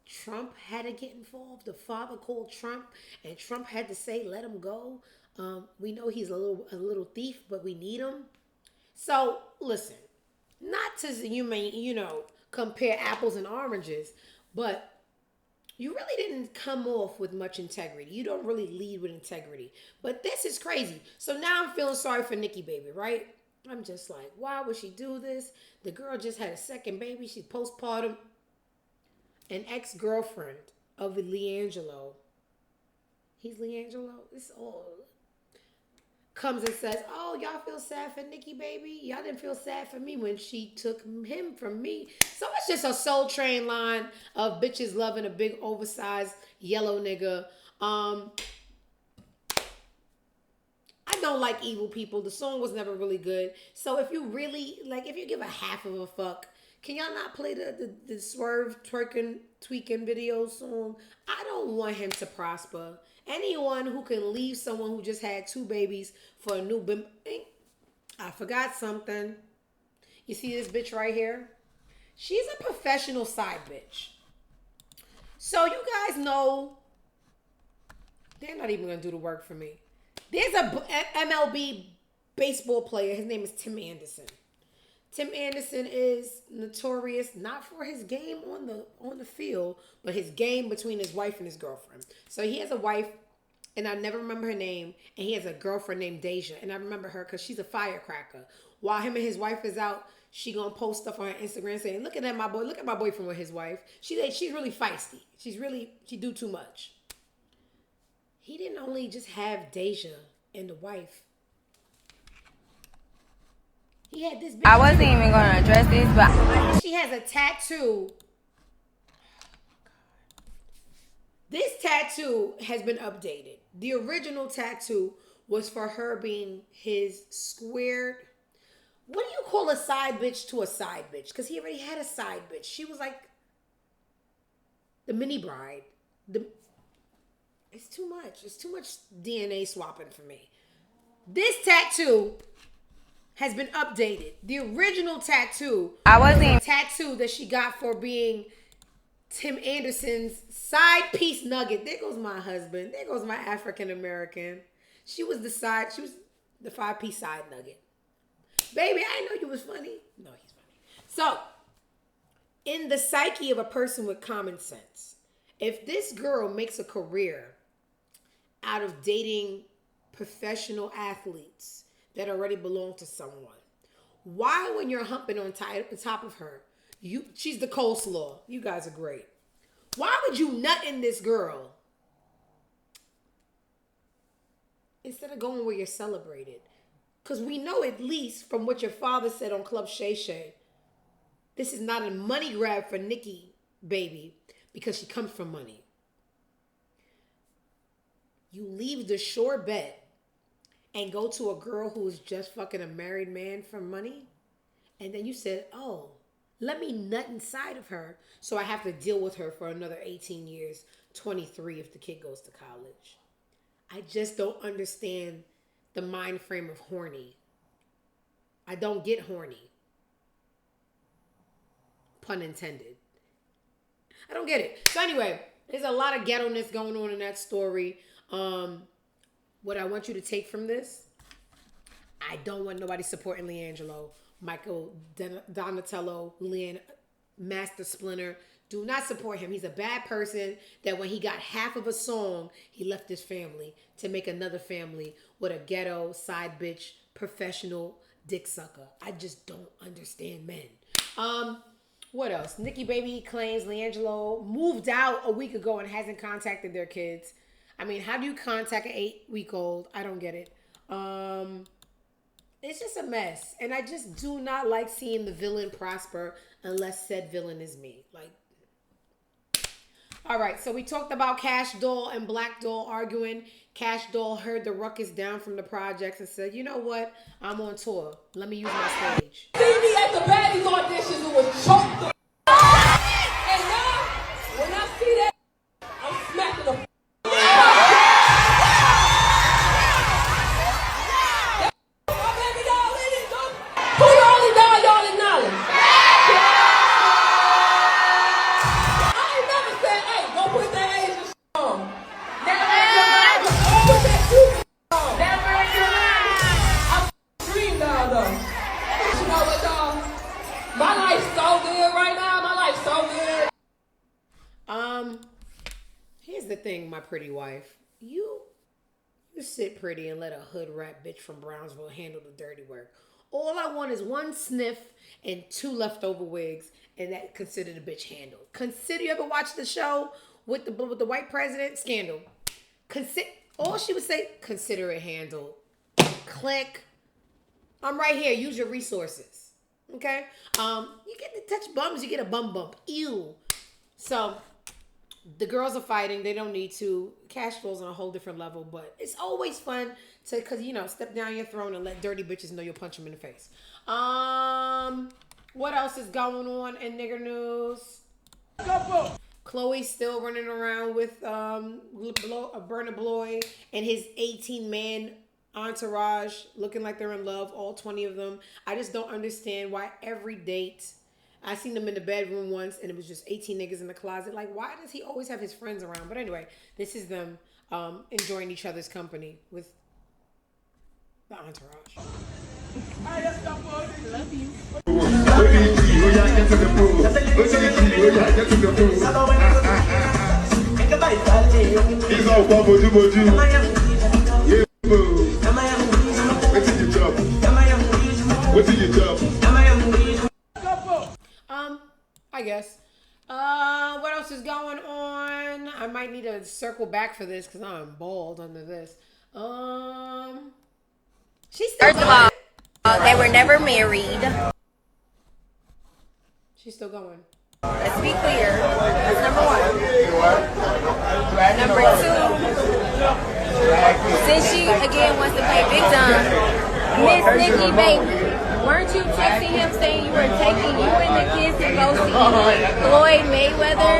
Trump had to get involved. The father called Trump, and Trump had to say, "Let him go." We know he's a little thief, but we need him. So listen, not to compare apples and oranges, but you really didn't come off with much integrity. You don't really lead with integrity. But this is crazy. So now I'm feeling sorry for Nikki Baby, right? I'm just like, why would she do this? The girl just had a second baby. She's postpartum. An ex-girlfriend of Leangelo. He's Leangelo? It's all... comes and says, oh, y'all feel sad for Nikki Baby? Y'all didn't feel sad for me when she took him from me. So it's just a Soul Train line of bitches loving a big oversized yellow nigga. I don't like evil people. The song was never really good. So if you really, if you give a half of a fuck, can y'all not play the Swerve twerking, tweaking video song? I don't want him to prosper. Anyone who can leave someone who just had 2 babies for a new I forgot something. You see this bitch right here? She's a professional side bitch. So you guys know they're not even going to do the work for me. There's a MLB baseball player. His name is Tim Anderson. Tim Anderson is notorious not for his game on the field, but his game between his wife and his girlfriend. So he has a wife, and I never remember her name, and he has a girlfriend named Deja, and I remember her because she's a firecracker. While him and his wife is out, she gonna post stuff on her Instagram saying, "Look at my boy, look at my boyfriend with his wife. She's really feisty. She do too much." He didn't only just have Deja and the wife. He had this bitch. I wasn't even going to address this, but she has a tattoo. This tattoo has been updated. The original tattoo was for her being his squared. What do you call a side bitch to a side bitch? Because he already had a side bitch. She was like the mini bride. It's too much. It's too much DNA swapping for me. This tattoo has been updated. The original tattoo was a tattoo that she got for being Tim Anderson's side piece nugget. There goes my husband. There goes my African American. She was the 5-piece side nugget. Baby, I didn't know you was funny. No, he's funny. So, in the psyche of a person with common sense, if this girl makes a career out of dating professional athletes that already belong to someone, why, when you're humping on top of her, she's the coleslaw. You guys are great. Why would you nut in this girl instead of going where you're celebrated? Because we know, at least from what your father said on Club Shay Shay, this is not a money grab for Nikki Baby because she comes from money. You leave the shore bet and go to a girl who's just fucking a married man for money. And then you said, oh, let me nut inside of her so I have to deal with her for another 18 years, 23 if the kid goes to college. I just don't understand the mind frame of horny. I don't get horny. Pun intended. I don't get it. So anyway, there's a lot of ghetto-ness going on in that story. What I want you to take from this, I don't want nobody supporting Leangelo, Michael Donatello, Leon, Master Splinter. Do not support him. He's a bad person that when he got half of a song, he left his family to make another family with a ghetto, side bitch, professional dick sucker. I just don't understand men. What else? Nicki Baby claims Leangelo moved out a week ago and hasn't contacted their kids. I mean, how do you contact an 8-week-old? I don't get it. It's just a mess. And I just do not like seeing the villain prosper unless said villain is me. Like, all right, so we talked about Cash Doll and Black Doll arguing. Cash Doll heard the ruckus down from the projects and said, you know what? I'm on tour. Let me use my stage. See me at the baddies auditions, it was choked. And now, when I see that, I'm smacking the my baby doll in it, though. Who the only doll y'all acknowledge? I ain't never said, hey, go put that Asian on. Put that Cuban on. I'm dream doll, though. You know what, dog? My life's so good right now. My life's so good. Here's the thing, my pretty wife. You sit pretty and let a hood rat bitch from Brownsville handle the dirty work. All I want is 1 sniff and 2 leftover wigs, and that considered a bitch handled. You ever watch the show with the white president? Scandal. All she would say, consider it handled. Click. I'm right here. Use your resources. Okay? You get to touch bums, you get a bum bump. Ew. So the girls are fighting. They don't need to. Cash Doll's on a whole different level, but it's always fun to, cause step down your throne and let dirty bitches know you'll punch them in the face. What else is going on in nigger news? Chloe's still running around with Burna Boy and his 18-man entourage, looking like they're in love, all 20 of them. I just don't understand why every date. I seen them in the bedroom once, and it was just 18 niggas in the closet. Like, why does he always have his friends around? But anyway, this is them enjoying each other's company with the entourage. Love you. I guess. What else is going on? I might need to circle back for this because I'm bald under this. She's still First of all, they were never married. She's still going. Let's be clear. That's number 1. Number 2, since she again wants to play victim, Miss Nicki Baby, weren't you texting him saying you were taking you and the kids to go see Floyd Mayweather?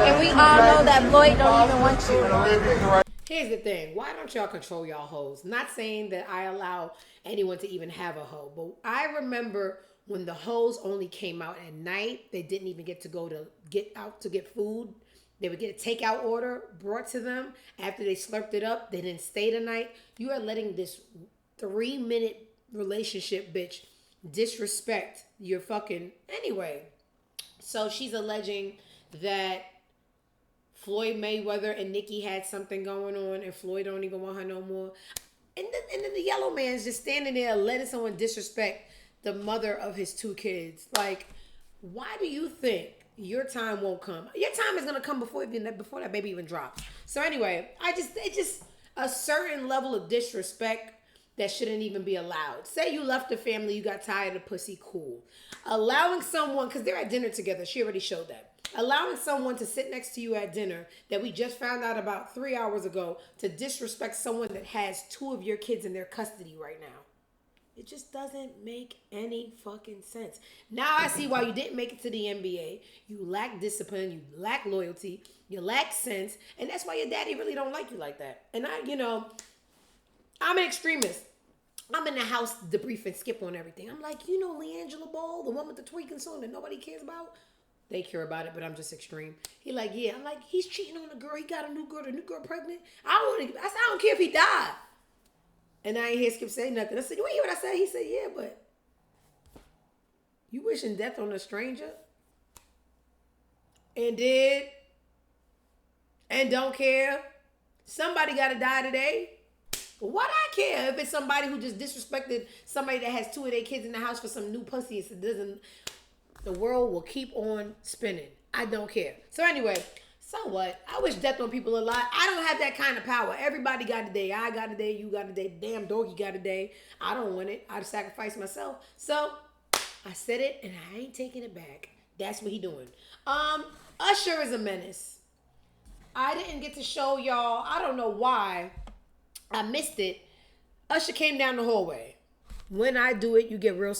And we all know that Floyd don't even want you. Here's the thing. Why don't y'all control y'all hoes? Not saying that I allow anyone to even have a hoe, but I remember when the hoes only came out at night. They didn't even get out to get food. They would get a takeout order brought to them. After they slurped it up, they didn't stay the night. You are letting this 3-minute relationship bitch disrespect your fucking... Anyway, so she's alleging that Floyd Mayweather and Nicki had something going on and Floyd don't even want her no more. And then the yellow man's just standing there letting someone disrespect the mother of his 2 kids. Like, why do you think your time won't come? Your time is going to come before that baby even drops. So anyway, it's just a certain level of disrespect that shouldn't even be allowed. Say you left the family, you got tired of pussy, cool. Allowing someone, because they're at dinner together, she already showed that. Allowing someone to sit next to you at dinner that we just found out about 3 hours ago to disrespect someone that has 2 of your kids in their custody right now. It just doesn't make any fucking sense. Now I see why you didn't make it to the NBA. You lack discipline, you lack loyalty, you lack sense, and that's why your daddy really don't like you like that. And I'm an extremist. I'm in the house debrief and skip on everything. I'm like, LeAngela Ball, the one with the tweaking song that nobody cares about? They care about it, but I'm just extreme. He like, yeah. I'm like, he's cheating on a girl. He got a new girl. The new girl pregnant. I don't care if he died. And I ain't hear Skip say nothing. I said, you ain't hear what I said? He said, yeah, but you wishing death on a stranger? And did? And don't care? Somebody got to die today? Why do I care if it's somebody who just disrespected somebody that has 2 of their kids in the house for some new pussy? It doesn't. The world will keep on spinning. I don't care. So anyway, so what? I wish death on people a lot. I don't have that kind of power. Everybody got a day. I got a day. You got a day. Damn doggy got a day. I don't want it. I'd sacrifice myself. So I said it and I ain't taking it back. That's what he doing. Usher is a menace. I didn't get to show y'all. I don't know why. I missed it. Usher came down the hallway. When I do it, you get real.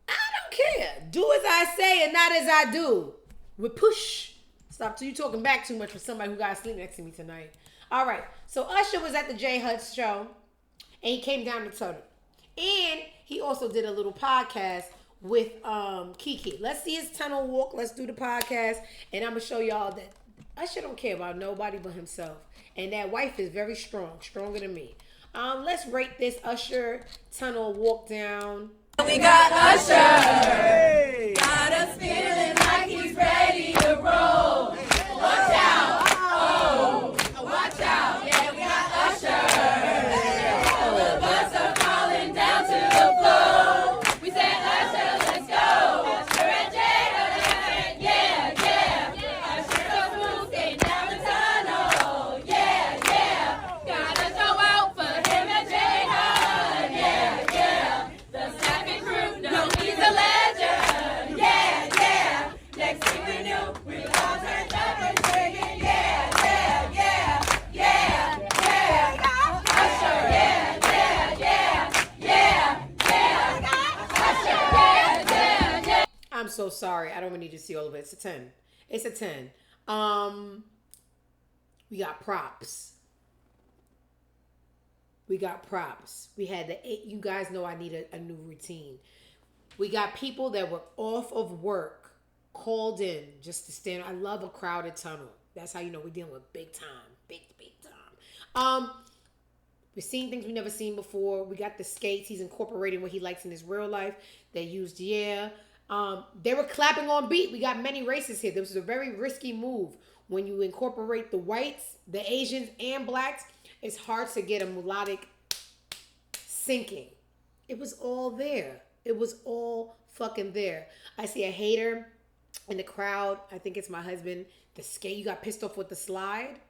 I don't care. Do as I say and not as I do. With push. Stop. So you talking back too much for somebody who got to sleep next to me tonight. All right. So Usher was at the J Hud's show. And he came down to Tunnel. And he also did a little podcast with Kiki. Let's see his tunnel walk. Let's do the podcast. And I'm going to show y'all that Usher don't care about nobody but himself. And that wife is very strong. Stronger than me. Let's rate this Usher tunnel walk down. We got Usher. Hey. Got us feeling like he's ready to roll. Watch out. Oh, watch out. Yeah, we got Usher. All of us are falling down to the floor. We said Usher, let's go. Usher and Jada, yeah. Usher so smooth, skating down the tunnel. Yeah. Gotta go out for him and Jada, yeah. The second crew, no, he's a legend. Yeah. Next thing we knew, we all turned up and singing. Yeah. Usher, yeah. Usher, yeah. I'm so sorry. I don't even need to see all of it. It's a 10. It's a 10. We got props. We had the 8. You guys know I need a new routine. We got people that were off of work, called in just to stand. I love a crowded tunnel. That's how you know we're dealing with big time. Big time. We're seeing things we never seen before. We got the skates. He's incorporating what he likes in his real life. They used They were clapping on beat. We got many races here. This was a very risky move. When you incorporate the whites, the Asians, and blacks, it's hard to get a melodic syncing. It was all there. It was all fucking there. I see a hater in the crowd. I think it's my husband. The skate, you got pissed off with the slide?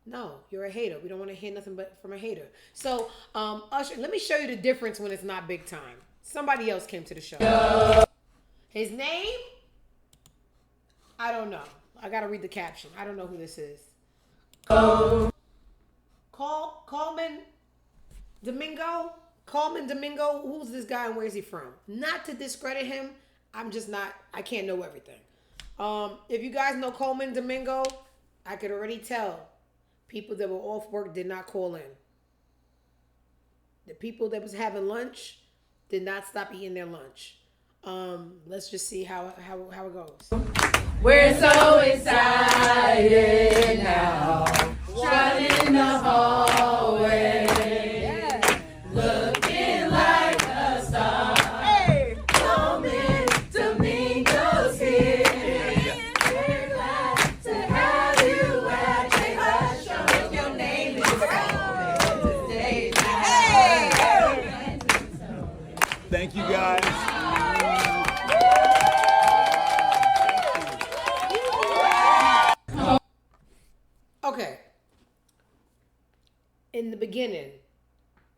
No, you're a hater. We don't want to hear nothing but from a hater. So, Usher, let me show you the difference when it's not big time. Somebody else came to the show. His name? I don't know. I got to read the caption. I don't know who this is. Coleman Domingo? Coleman Domingo? Who's this guy and where's he from? Not to discredit him. I can't know everything. If you guys know Coleman Domingo, I could already tell people that were off work did not call in. The people that was having lunch did not stop eating their lunch. Let's just see how it goes. We're so excited now, running the hallway, looking like a star. Hey, Coleman Domingo's here. We're glad to have you at J Hud's show. If your name is Coleman today. Hey. Thank you guys. Okay. In the beginning,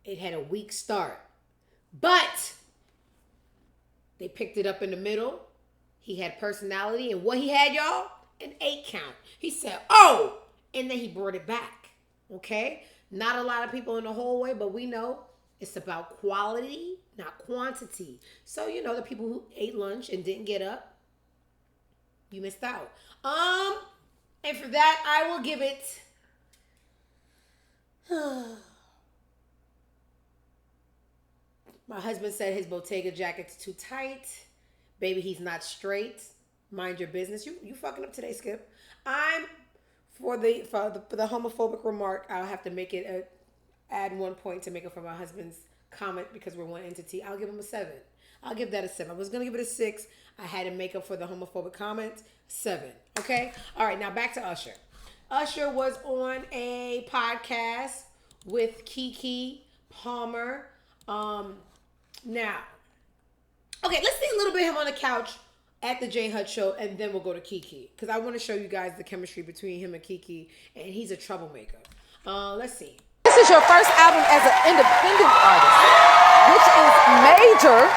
it had a weak start. But they picked it up in the middle. He had personality, and what he had, y'all? An 8 count. He said, oh, and then he brought it back. Okay? Not a lot of people in the hallway, but we know it's about quality, not quantity. So, you know, the people who ate lunch and didn't get up, you missed out. And for that, I will give it... My husband said his Bottega jacket's too tight. Baby, he's not straight. Mind your business. You fucking up today, Skip. I'm for the homophobic remark. I'll have to make it add 1 point to make up for my husband's comment because we're one entity. I'll give him a 7. I'll give that a 7. I was gonna give it a 6. I had to make up for the homophobic comment. 7. Okay. All right. Now back to Usher. Usher was on a podcast with Keke Palmer. Now, okay, let's see a little bit of him on the couch at the J Hud show, and then we'll go to Keke because I want to show you guys the chemistry between him and Keke, and he's a troublemaker. Let's see. This is your first album as an independent artist, which is major.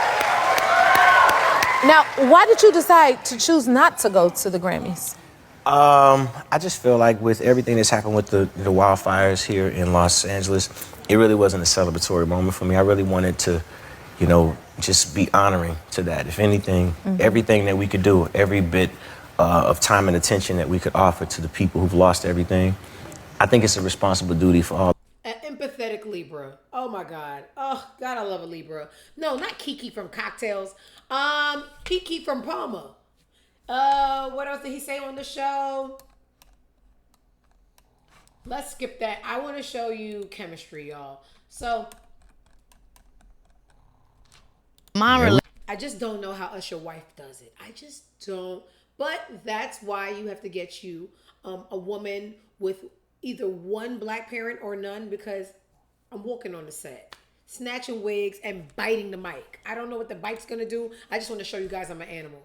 Now, why did you decide to choose not to go to the Grammys? I just feel like with everything that's happened with the wildfires here in Los Angeles, it really wasn't a celebratory moment for me. I really wanted to, you know, just be honoring to that. If anything, everything that we could do, every bit of time and attention that we could offer to the people who've lost everything, I think it's a responsible duty for all. An empathetic Libra. Oh my God. Oh God, I love a Libra. No, not Keke from Cocktails. Keke from Palmer. What else did he say on the show? Let's skip that. I want to show you chemistry, y'all. So, I just don't know how Usher's wife does it. I just don't. But that's why you have to get you a woman with either one black parent or none, because I'm walking on the set, snatching wigs and biting the mic. I don't know what the bite's going to do. I just want to show you guys I'm an animal.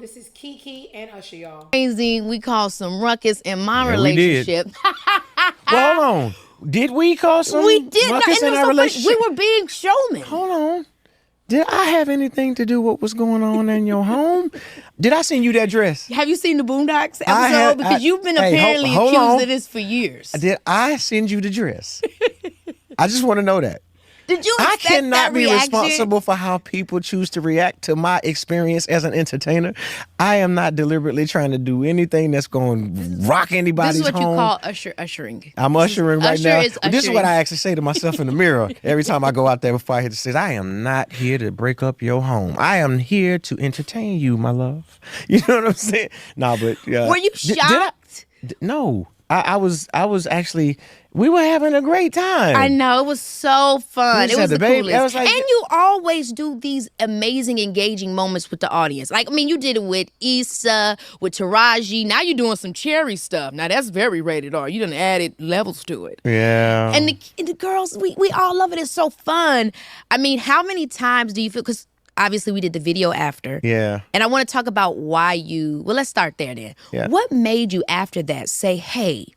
This is Keke and Usher, y'all. Crazy. We caused some ruckus in my relationship. Well, hold on. Did we cause some ruckus in our relationship? We were being showmen. Hold on. Did I have anything to do with what was going on in your home? Did I send you that dress? Have you seen the Boondocks episode? Because you've been apparently accused of this for years. Did I send you the dress? I just want to know that. Did you I expect cannot that be reaction? responsible for how people choose to react to my experience as an entertainer. I am not deliberately trying to do anything that's going to rock anybody's home. This is what you call ushering. I'm ushering right now. This is what I ushering. actually say to myself in the mirror every time I go out there before I hit the stage. I am not here to break up your home. I am here to entertain you, my love. You know what I'm saying? No, but were you shocked? No. I was actually, we were having a great time. I know, it was so fun. It was the coolest. Like, and you always do these amazing, engaging moments with the audience. Like, I mean, you did it with Issa, with Taraji. Now you're doing some Cherry stuff. Now that's very rated R. You done added levels to it. Yeah. And the girls, we all love it. It's so fun. I mean, how many times do you feel, because obviously we did the video after. Yeah. And I want to talk about why well, let's start there then. Yeah. What made you after that say, hey,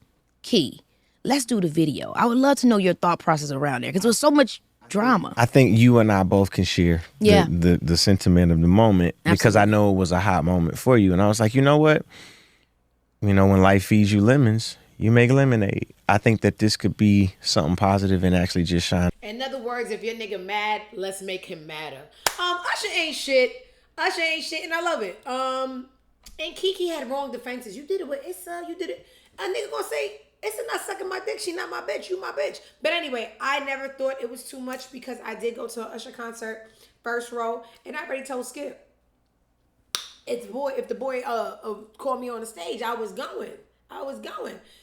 Key, let's do the video? I would love to know your thought process around there because there was so much drama. I think you and I both can share the sentiment of the moment. Absolutely. Because I know it was a hot moment for you. And I was like, you know what? You know, when life feeds you lemons, you make lemonade. I think that this could be something positive and actually just shine. In other words, if your nigga mad, let's make him madder. Usher ain't shit. Usher ain't shit, and I love it. And Keke had wrong defenses. You did it with Issa. You did it. A nigga gonna say, Issa not sucking my dick. She not my bitch. You my bitch. But anyway, I never thought it was too much because I did go to an Usher concert, first row, and I already told Skip, if the boy called me on the stage, I was going.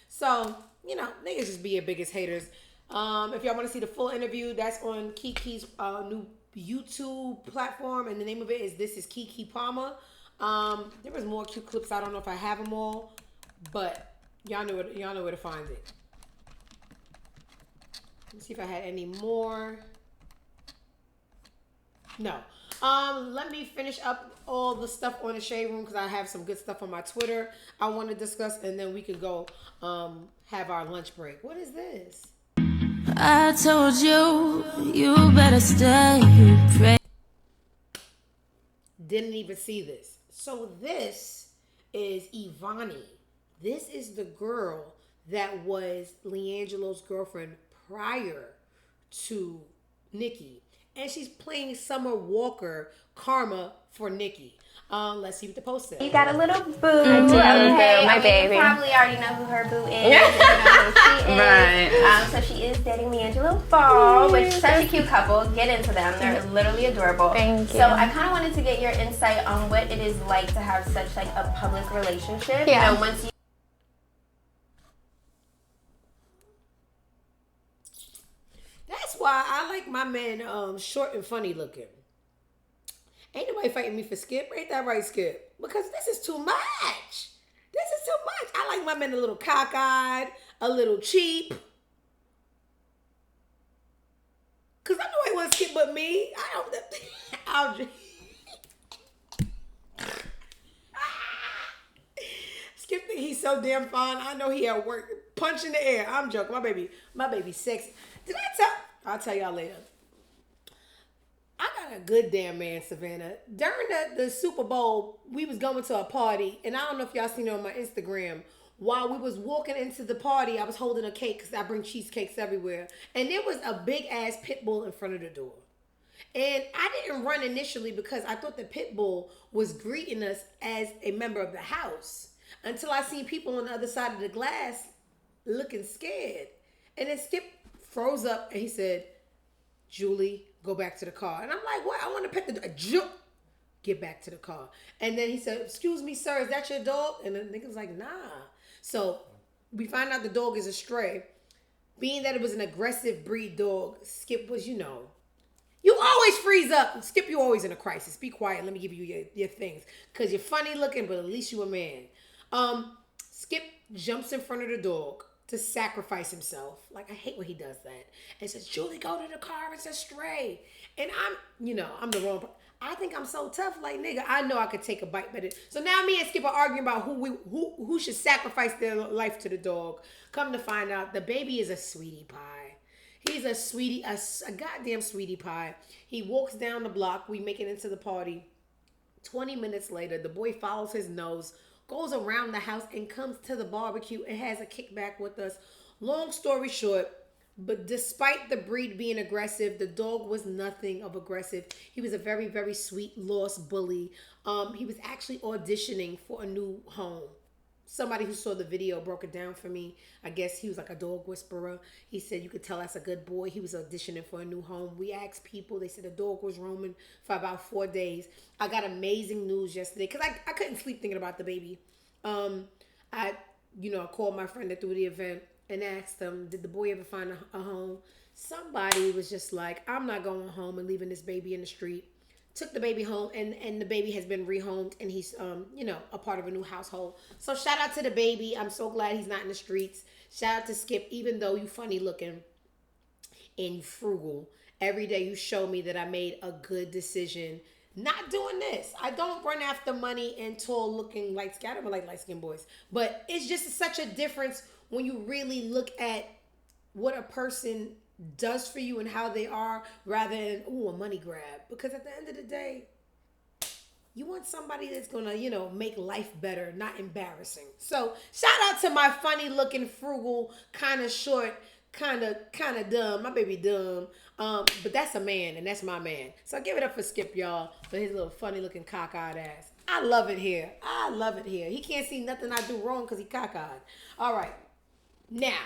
So, you know, niggas just be your biggest haters. If y'all want to see the full interview, that's on Keke's new YouTube platform, and the name of it is This is Keke Palmer. There was more cute clips. I don't know if I have them all, but y'all know where to find it. Let's see if I had any more. No. Let me finish up all the stuff on the Shade Room because I have some good stuff on my Twitter I want to discuss, and then we can go have our lunch break. What is this? I told you, you better stay. Didn't even see this. So this is Ivani. This is the girl that was LeAngelo's girlfriend prior to Nikki. And she's playing Summer Walker Karma for Nikki. Let's see what the post says. You got a little boo. Okay, my baby. You probably already know who her boo is. You know who she is. Right. So she is dating LeAngelo Ball, which is such a cute couple. Get into them. They're literally adorable. Thank you. So I kind of wanted to get your insight on what it is like to have such like a public relationship. Yeah. You know, once you. That's why I like my men short and funny looking. Ain't nobody fighting me for Skip. Ain't that right, Skip? Because this is too much. This is too much. I like my men a little cockeyed, a little cheap. Because I know I want Skip but me. I don't... I'll just... Skip think he's so damn fine. I know he at work. Punch in the air. I'm joking. My baby sexy. Did I tell... I'll tell y'all later. I got a good damn man, Savannah. During the Super Bowl, we was going to a party, and I don't know if y'all seen it on my Instagram. While we was walking into the party, I was holding a cake because I bring cheesecakes everywhere. And there was a big-ass pit bull in front of the door. And I didn't run initially because I thought the pit bull was greeting us as a member of the house. Until I seen people on the other side of the glass looking scared. And then Skip froze up and he said, Julie, go back to the car. And I'm like, what? I want to pet the dog. Get back to the car. And then he said, excuse me, sir, is that your dog? And the nigga was like, nah. So we find out the dog is a stray. Being that it was an aggressive breed dog, Skip was, you know, you always freeze up. Skip, you always in a crisis. Be quiet. Let me give you your things. Because you're funny looking, but at least you a man. Skip jumps in front of the dog to sacrifice himself. Like, I hate when he does that. And says, Julie, go to the car. It's a stray. And I'm the wrong person. I think I'm so tough. Like, nigga, I know I could take a bite better. So now me and Skip are arguing about who should sacrifice their life to the dog. Come to find out, the baby is a sweetie pie. He's a sweetie, a goddamn sweetie pie. He walks down the block. We make it into the party. 20 minutes later, the boy follows his nose, goes around the house and comes to the barbecue and has a kickback with us. Long story short, but despite the breed being aggressive, the dog was nothing of aggressive. He was a very, very sweet, lost bully. He was actually auditioning for a new home. Somebody who saw the video broke it down for me. I guess he was like a dog whisperer. He said, you could tell that's a good boy. He was auditioning for a new home. We asked people. They said the dog was roaming for about 4 days. I got amazing news yesterday because I couldn't sleep thinking about the baby. I called my friend that threw the event and asked them, did the boy ever find a home? Somebody was just like, I'm not going home and leaving this baby in the street. Took the baby home, and the baby has been rehomed, and he's, a part of a new household. So shout out to the baby. I'm so glad he's not in the streets. Shout out to Skip, even though you funny looking and you frugal. Every day you show me that I made a good decision not doing this. I don't run after money and tall looking light skin. I don't like light skinned boys. But it's just such a difference when you really look at what a person does for you and how they are rather than a money grab. Because at the end of the day, you want somebody that's gonna make life better, not embarrassing. So shout out to my funny looking, frugal, kind of short, kind of dumb, my baby dumb, but that's a man and that's my man. So give it up for Skip, y'all, for his little funny looking cockeyed ass. I love it here. He can't see nothing I do wrong because he cockeyed. All right, now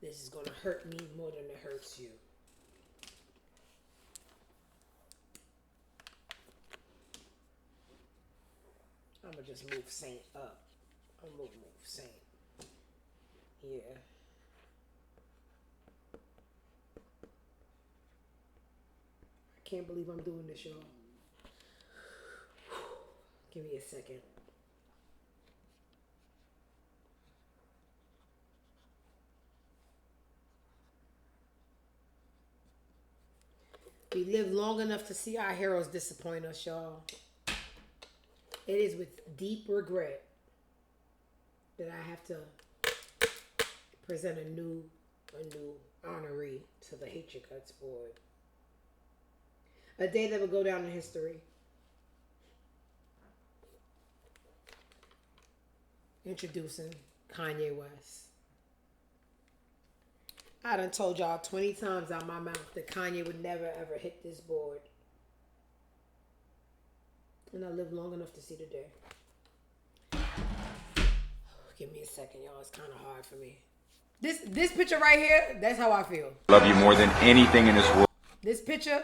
this is going to hurt me more than it hurts you. I'm going to just move Saint up. I'm going to move Saint. Yeah. I can't believe I'm doing this, y'all. Give me a second. We live long enough to see our heroes disappoint us, y'all. It is with deep regret that I have to present a new honoree to the Hate Your Guts board. A day that will go down in history. Introducing Kanye West. I done told y'all 20 times out my mouth that Kanye would never ever hit this board. And I lived long enough to see the day. Give me a second, y'all. It's kind of hard for me. This picture right here, that's how I feel. Love you more than anything in this world. This picture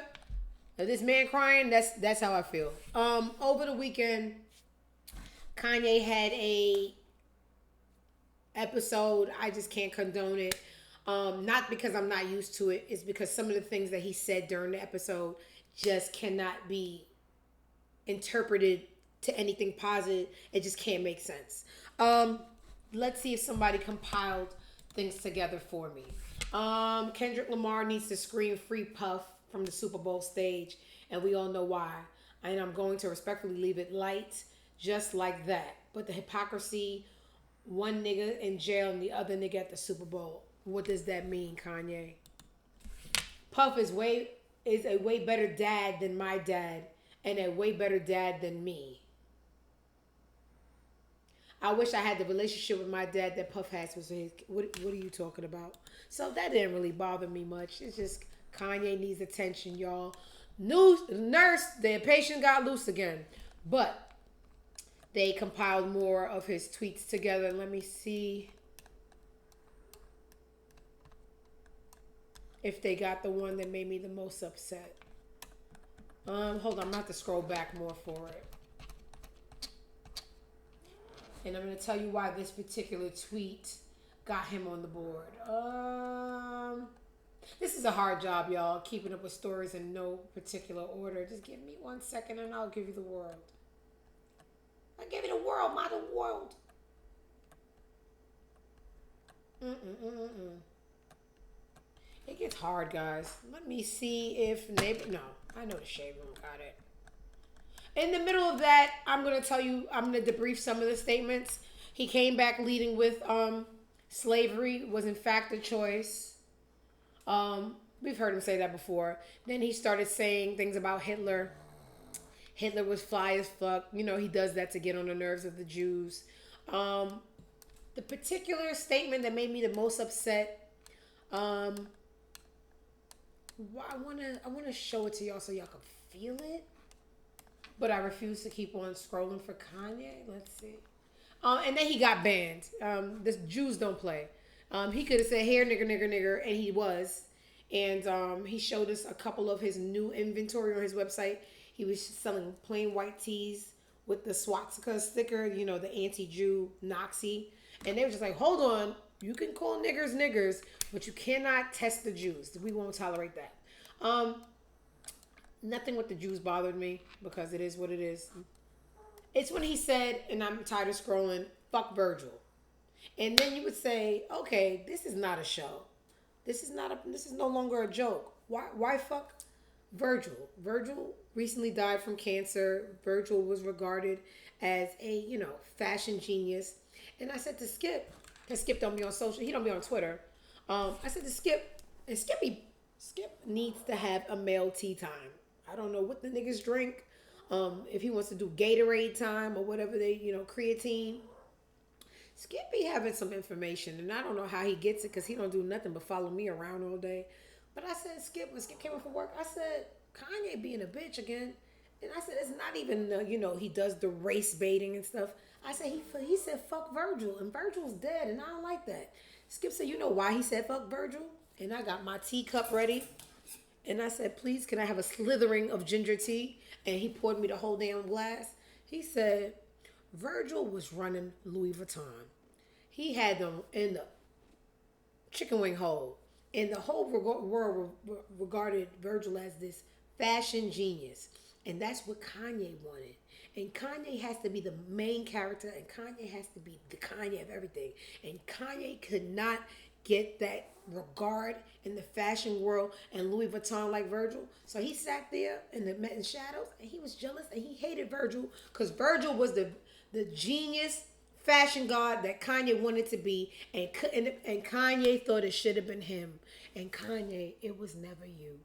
of this man crying, that's how I feel. Over the weekend, Kanye had a episode. I just can't condone it. Not because I'm not used to it. It's because some of the things that he said during the episode just cannot be interpreted to anything positive. It just can't make sense. Let's see if somebody compiled things together for me. Kendrick Lamar needs to scream "Free Puff" from the Super Bowl stage, and we all know why. And I'm going to respectfully leave it light, just like that. But the hypocrisy, one nigga in jail and the other nigga at the Super Bowl. What does that mean, Kanye? Puff is a way better dad than my dad, and a way better dad than me. I wish I had the relationship with my dad that Puff has with his. What are you talking about? So that didn't really bother me much. It's just Kanye needs attention, y'all. Nurse, the patient got loose again. But they compiled more of his tweets together. Let me see if they got the one that made me the most upset. Hold on, I'm gonna have to scroll back more for it. And I'm going to tell you why this particular tweet got him on the board. This is a hard job, y'all, keeping up with stories in no particular order. Just give me 1 second and I'll give you the world. I'll give you the world, the world. It gets hard, guys. Let me see if no, I know the Shade Room got it. In the middle of that, I'm going to tell you, I'm going to debrief some of the statements. He came back leading with slavery was in fact a choice. We've heard him say that before. Then he started saying things about Hitler. Hitler was fly as fuck. You know, he does that to get on the nerves of the Jews. The particular statement that made me the most upset, I want to show it to y'all so y'all can feel it. But I refuse to keep on scrolling for Kanye. Let's see. And then he got banned. The Jews don't play. He could have said, "Here, nigger, nigger, nigger," and he was. And he showed us a couple of his new inventory on his website. He was selling plain white tees with the swastika sticker, you know, the anti-Jew Nazi. And they were just like, hold on. You can call niggers niggers, but you cannot test the Jews. We won't tolerate that. Nothing with the Jews bothered me because it is what it is. It's when he said, and I'm tired of scrolling, "Fuck Virgil." And then you would say, okay, this is not a show. This is no longer a joke. Why fuck Virgil? Virgil recently died from cancer. Virgil was regarded as a, fashion genius. And I said to Skip, because Skip don't be on social, he don't be on Twitter. I said to Skip, and Skip needs to have a male tea time. I don't know what the niggas drink. If he wants to do Gatorade time or whatever they, creatine. Skip be having some information, and I don't know how he gets it because he don't do nothing but follow me around all day. But I said, Skip, when Skip came in from work, I said, Kanye being a bitch again. And I said, it's not even, he does the race baiting and stuff. I said, he said, fuck Virgil, and Virgil's dead, and I don't like that. Skip said, you know why he said fuck Virgil? And I got my teacup ready. And I said, please, can I have a slithering of ginger tea? And he poured me the whole damn glass. He said, Virgil was running Louis Vuitton. He had them in the chicken wing hole. And the whole world regarded Virgil as this fashion genius. And that's what Kanye wanted. And Kanye has to be the main character. And Kanye has to be the Kanye of everything. And Kanye could not get that regard in the fashion world and Louis Vuitton like Virgil. So he sat there in the shadows and he was jealous and he hated Virgil because Virgil was the genius fashion god that Kanye wanted to be, and Kanye thought it should have been him. And Kanye, it was never you.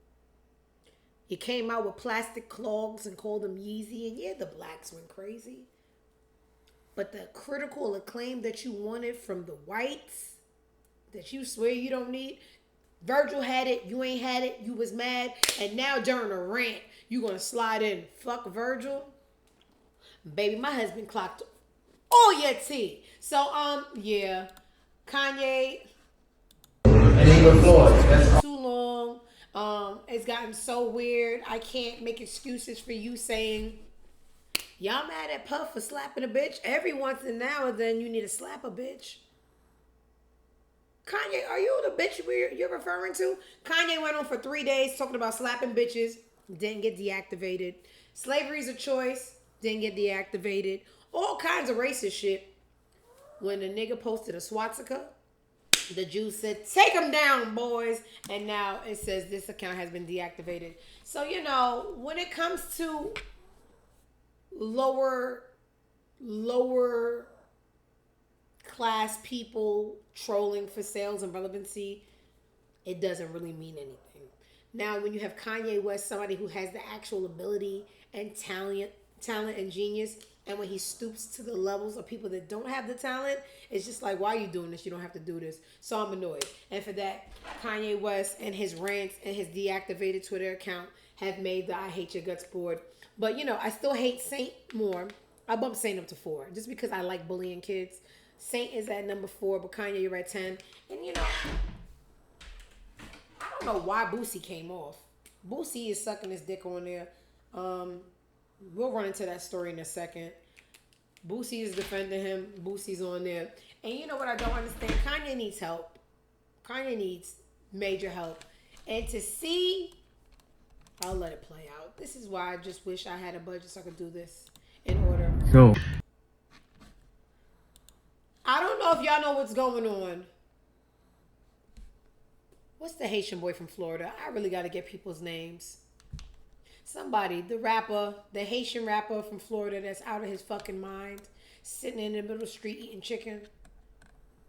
You came out with plastic clogs and called them Yeezy, and yeah, the blacks went crazy. But the critical acclaim that you wanted from the whites, that you swear you don't need, Virgil had it, you ain't had it, you was mad, and now during a rant, you gonna slide in, fuck Virgil? Baby, my husband clocked all your tea. So, yeah, Kanye, too long. It's gotten so weird. I can't make excuses for you saying, y'all mad at Puff for slapping a bitch? Every once in now and then you need to slap a bitch. Kanye, are you the bitch you're referring to? Kanye went on for 3 days talking about slapping bitches. Didn't get deactivated. Slavery's a choice. Didn't get deactivated. All kinds of racist shit. When the nigga posted a swastika, the Jews said, take them down, boys. And now it says this account has been deactivated. So, you know, when it comes to lower class people trolling for sales and relevancy, it doesn't really mean anything. Now, when you have Kanye West, somebody who has the actual ability and talent and genius, and when he stoops to the levels of people that don't have the talent, it's just like, why are you doing this? You don't have to do this. So I'm annoyed. And for that, Kanye West and his rants and his deactivated Twitter account have made the I Hate Your Guts board. But, you know, I still hate Saint more. I bumped Saint up to 4 just because I like bullying kids. Saint is at number 4, but Kanye, you're at 10. And, you know, I don't know why Boosie came off. Boosie is sucking his dick on there. We'll run into that story in a second. Boosie is defending him. Boosie's on there. And you know what I don't understand? Kanye needs help. Kanye needs major help. And to see, I'll let it play out. This is why I just wish I had a budget so I could do this in order. Cool. I don't know if y'all know what's going on. What's the Haitian boy from Florida? I really got to get people's names. Somebody, the rapper, the Haitian rapper from Florida that's out of his fucking mind, sitting in the middle of the street eating chicken.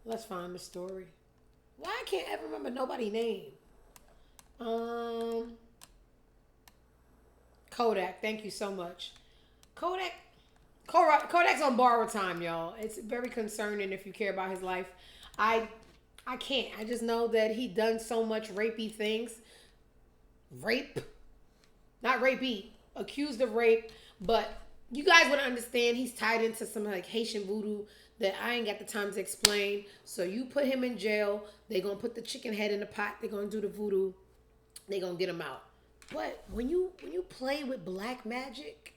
Let's find the story. Why I can't ever remember nobody's name? Kodak, thank you so much. Kodak's on borrowed time, y'all. It's very concerning if you care about his life. I can't. I just know that he done so much rapey things. Rape. Not rapey. Accused of rape. But you guys would understand he's tied into some like Haitian voodoo that I ain't got the time to explain. So you put him in jail. They gonna put the chicken head in the pot. They gonna do the voodoo. They gonna get him out. But when you play with black magic,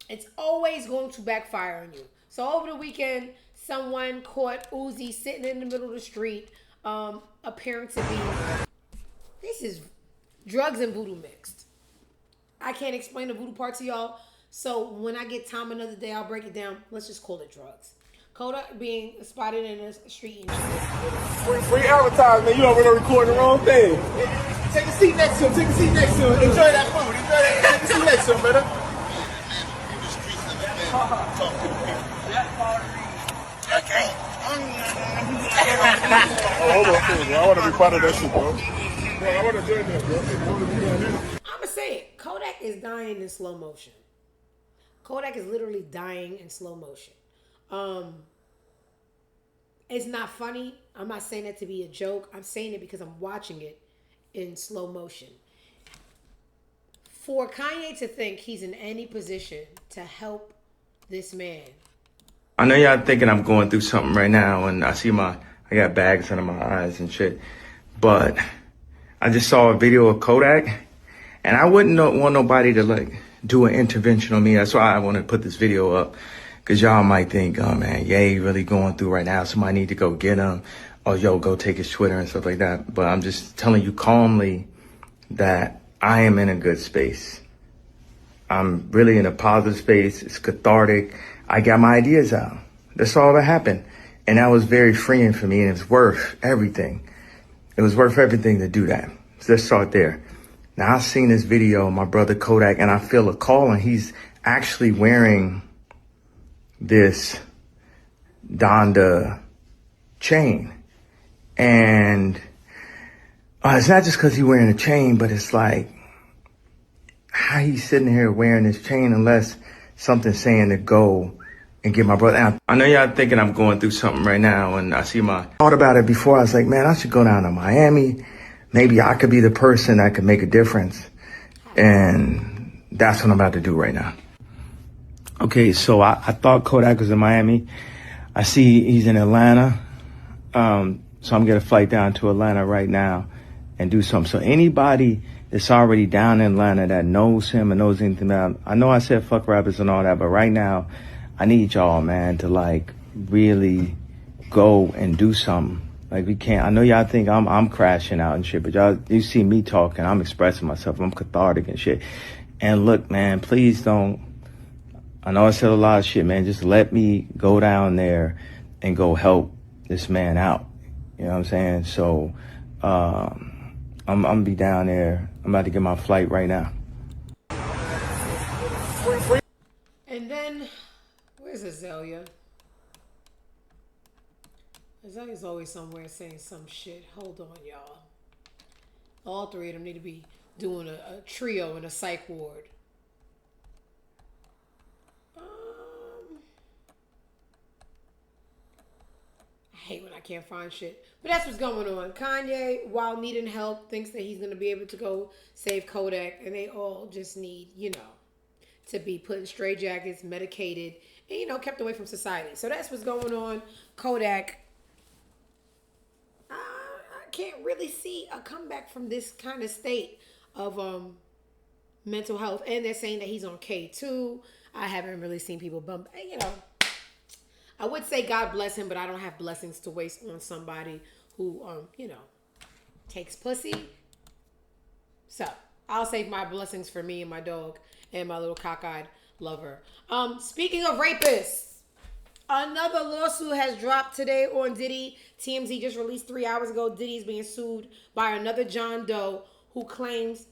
it's always going to backfire on you. So over the weekend, someone caught Uzi sitting in the middle of the street, appearing to be, this is drugs and voodoo mixed. I can't explain the voodoo part to y'all. So when I get time another day, I'll break it down. Let's just call it drugs. Kodak being spotted in a street. Free advertisement. You over there recording the wrong thing. Take a seat next to him. Take a seat next to him. Enjoy that food. Take a seat next to him, brother. Hold on, bro. I want to be part of that shit, bro. I want to join that, bro. I'ma say it. Kodak is dying in slow motion. Kodak is literally dying in slow motion. It's not funny. I'm not saying that to be a joke. I'm saying it because I'm watching it in slow motion. For Kanye to think he's in any position to help this man. I know y'all thinking I'm going through something right now, and I got bags under my eyes and shit. But I just saw a video of Kodak, and I wouldn't want nobody to like do an intervention on me. That's why I want to put this video up, because y'all might think, oh man, Ye really going through right now. Somebody need to go get him. Or yo, go take his Twitter and stuff like that. But I'm just telling you calmly that I am in a good space. I'm really in a positive space. It's cathartic. I got my ideas out. That's all that happened. And that was very freeing for me, and it's worth everything. It was worth everything to do that. So let's start there. Now, I've seen this video of my brother Kodak, and I feel a call, and he's actually wearing this Donda chain. And It's not just because he's wearing a chain, but it's like how he's sitting here wearing this chain unless something's saying to go and get my brother out. I know y'all thinking I'm going through something right now, and I thought about it before. I was like, man, I should go down to Miami. Maybe I could be the person that could make a difference. And that's what I'm about to do right now. Okay, so I thought Kodak was in Miami. I see he's in Atlanta. So I'm gonna flight down to Atlanta right now and do something. So anybody that's already down in Atlanta that knows him and knows anything about him, I know I said fuck rappers and all that, but right now I need y'all, man, to like really go and do something. Like we can't. I know y'all think I'm crashing out and shit, but y'all, you see me talking, I'm expressing myself, I'm cathartic and shit. And look, man, please don't. I know I said a lot of shit, man. Just let me go down there and go help this man out. You know what I'm saying? So I'm gonna be down there. I'm about to get my flight right now. And then, where's Azalea? Azalea's always somewhere saying some shit. Hold on, y'all. All three of them need to be doing a trio in a psych ward. I hate when I can't find shit. But that's what's going on. Kanye, while needing help, thinks that he's going to be able to go save Kodak. And they all just need, to be put in straitjackets, medicated, and, kept away from society. So that's what's going on. Kodak, I can't really see a comeback from this kind of state of mental health. And they're saying that he's on K2. I haven't really seen people bump, I would say God bless him, but I don't have blessings to waste on somebody who, takes pussy. So I'll save my blessings for me and my dog and my little cockeyed lover. Speaking of rapists, another lawsuit has dropped today on Diddy. TMZ just released 3 hours ago. Diddy's being sued by another John Doe who claims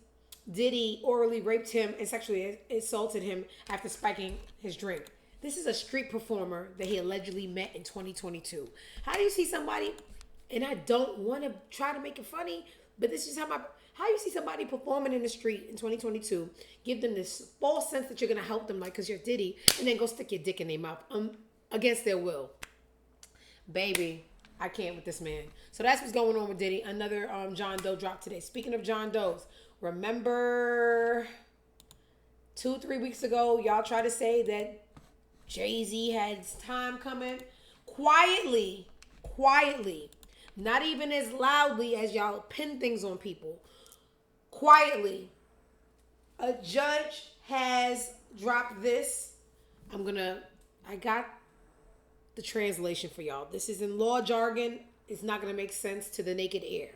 Diddy orally raped him and sexually assaulted him after spiking his drink. This is a street performer that he allegedly met in 2022. How do you see somebody, and I don't want to try to make it funny, but this is how you see somebody performing in the street in 2022, give them this false sense that you're going to help them, like, because you're Diddy, and then go stick your dick in their mouth against their will. Baby, I can't with this man. So that's what's going on with Diddy. Another John Doe dropped today. Speaking of John Does, remember 2-3 weeks ago, y'all tried to say that Jay-Z had his time coming. Quietly, not even as loudly as y'all pin things on people. Quietly, a judge has dropped this. I got the translation for y'all. This is in law jargon. It's not going to make sense to the naked ear.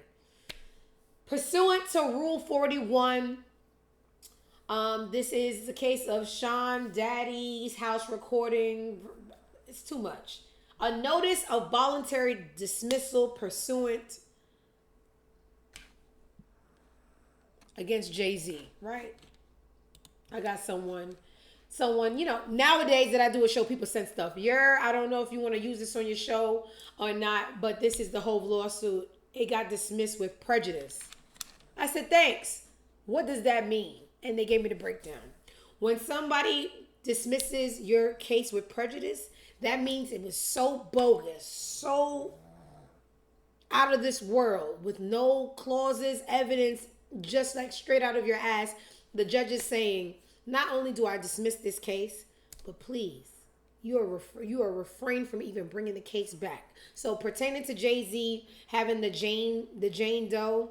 Pursuant to Rule 41, this is the case of Sean Daddy's house recording. It's too much. A notice of voluntary dismissal pursuant against Jay-Z, right? I got someone, nowadays that I do a show, people send stuff. I don't know if you want to use this on your show or not, but this is the whole lawsuit. It got dismissed with prejudice. I said, thanks. What does that mean? And they gave me the breakdown. When somebody dismisses your case with prejudice, that means it was so bogus, so out of this world, with no clauses, evidence, just like straight out of your ass. The judge is saying, not only do I dismiss this case, but please, you are refrained from even bringing the case back. So pertaining to Jay-Z having the Jane Doe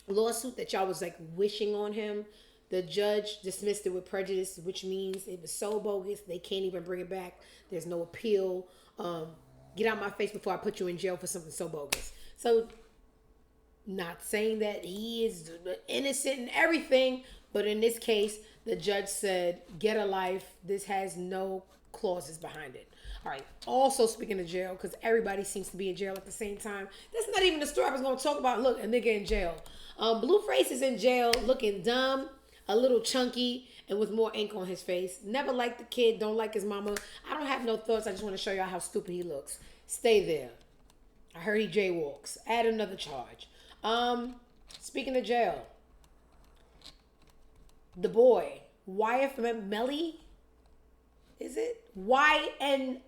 lawsuit that y'all was like wishing on him, the judge dismissed it with prejudice, which means it was so bogus they can't even bring it back. There's no appeal. Get out my face before I put you in jail for something so bogus. So, not saying that he is innocent in everything, but in this case, the judge said, get a life. This has no clauses behind it. All right. Also, speaking of jail, because everybody seems to be in jail at the same time. That's not even the story I was going to talk about. Look, a nigga in jail. Blueface is in jail looking dumb, a little chunky, and with more ink on his face. Never liked the kid, don't like his mama. I don't have no thoughts. I just want to show y'all how stupid he looks. Stay there. I heard he jaywalks. Add another charge. Speaking of jail, the boy, YF Melly, is it? YNW.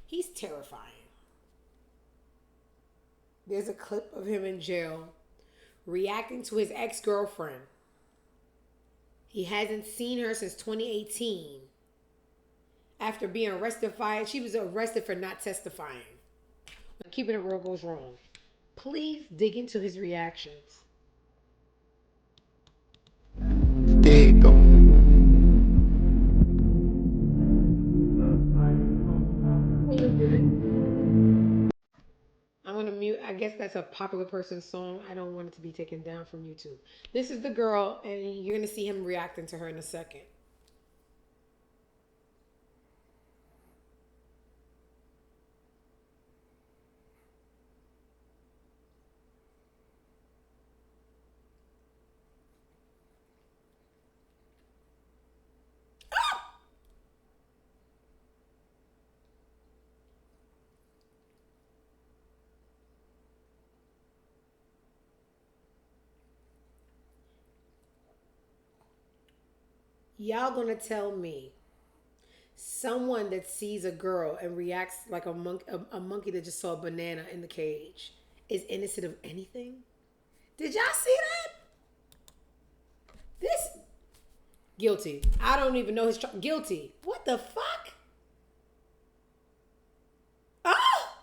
He's terrifying. There's a clip of him in jail reacting to his ex-girlfriend. He hasn't seen her since 2018. After being arrested, she was arrested for not testifying. When keeping it real goes wrong. Please dig into his reactions. There you go. I'm gonna mute. I guess that's a popular person's song. I don't want it to be taken down from YouTube. This is the girl, and you're gonna see him reacting to her in a second. Y'all gonna tell me someone that sees a girl and reacts like a monkey that just saw a banana in the cage is innocent of anything? Did y'all see that? This guilty. I don't even know his guilty. What the fuck? Oh!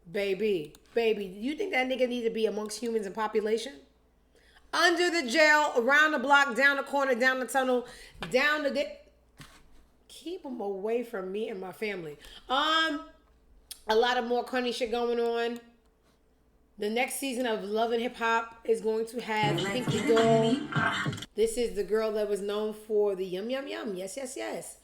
Baby, you think that nigga need to be amongst humans in population? Under the jail, around the block, down the corner, down the tunnel, down the keep him away from me and my family. A lot of more funny shit going on. The next season of Love and Hip Hop is going to have Pinky Doll. This is the girl that was known for the yum yum yum. Yes, yes, yes.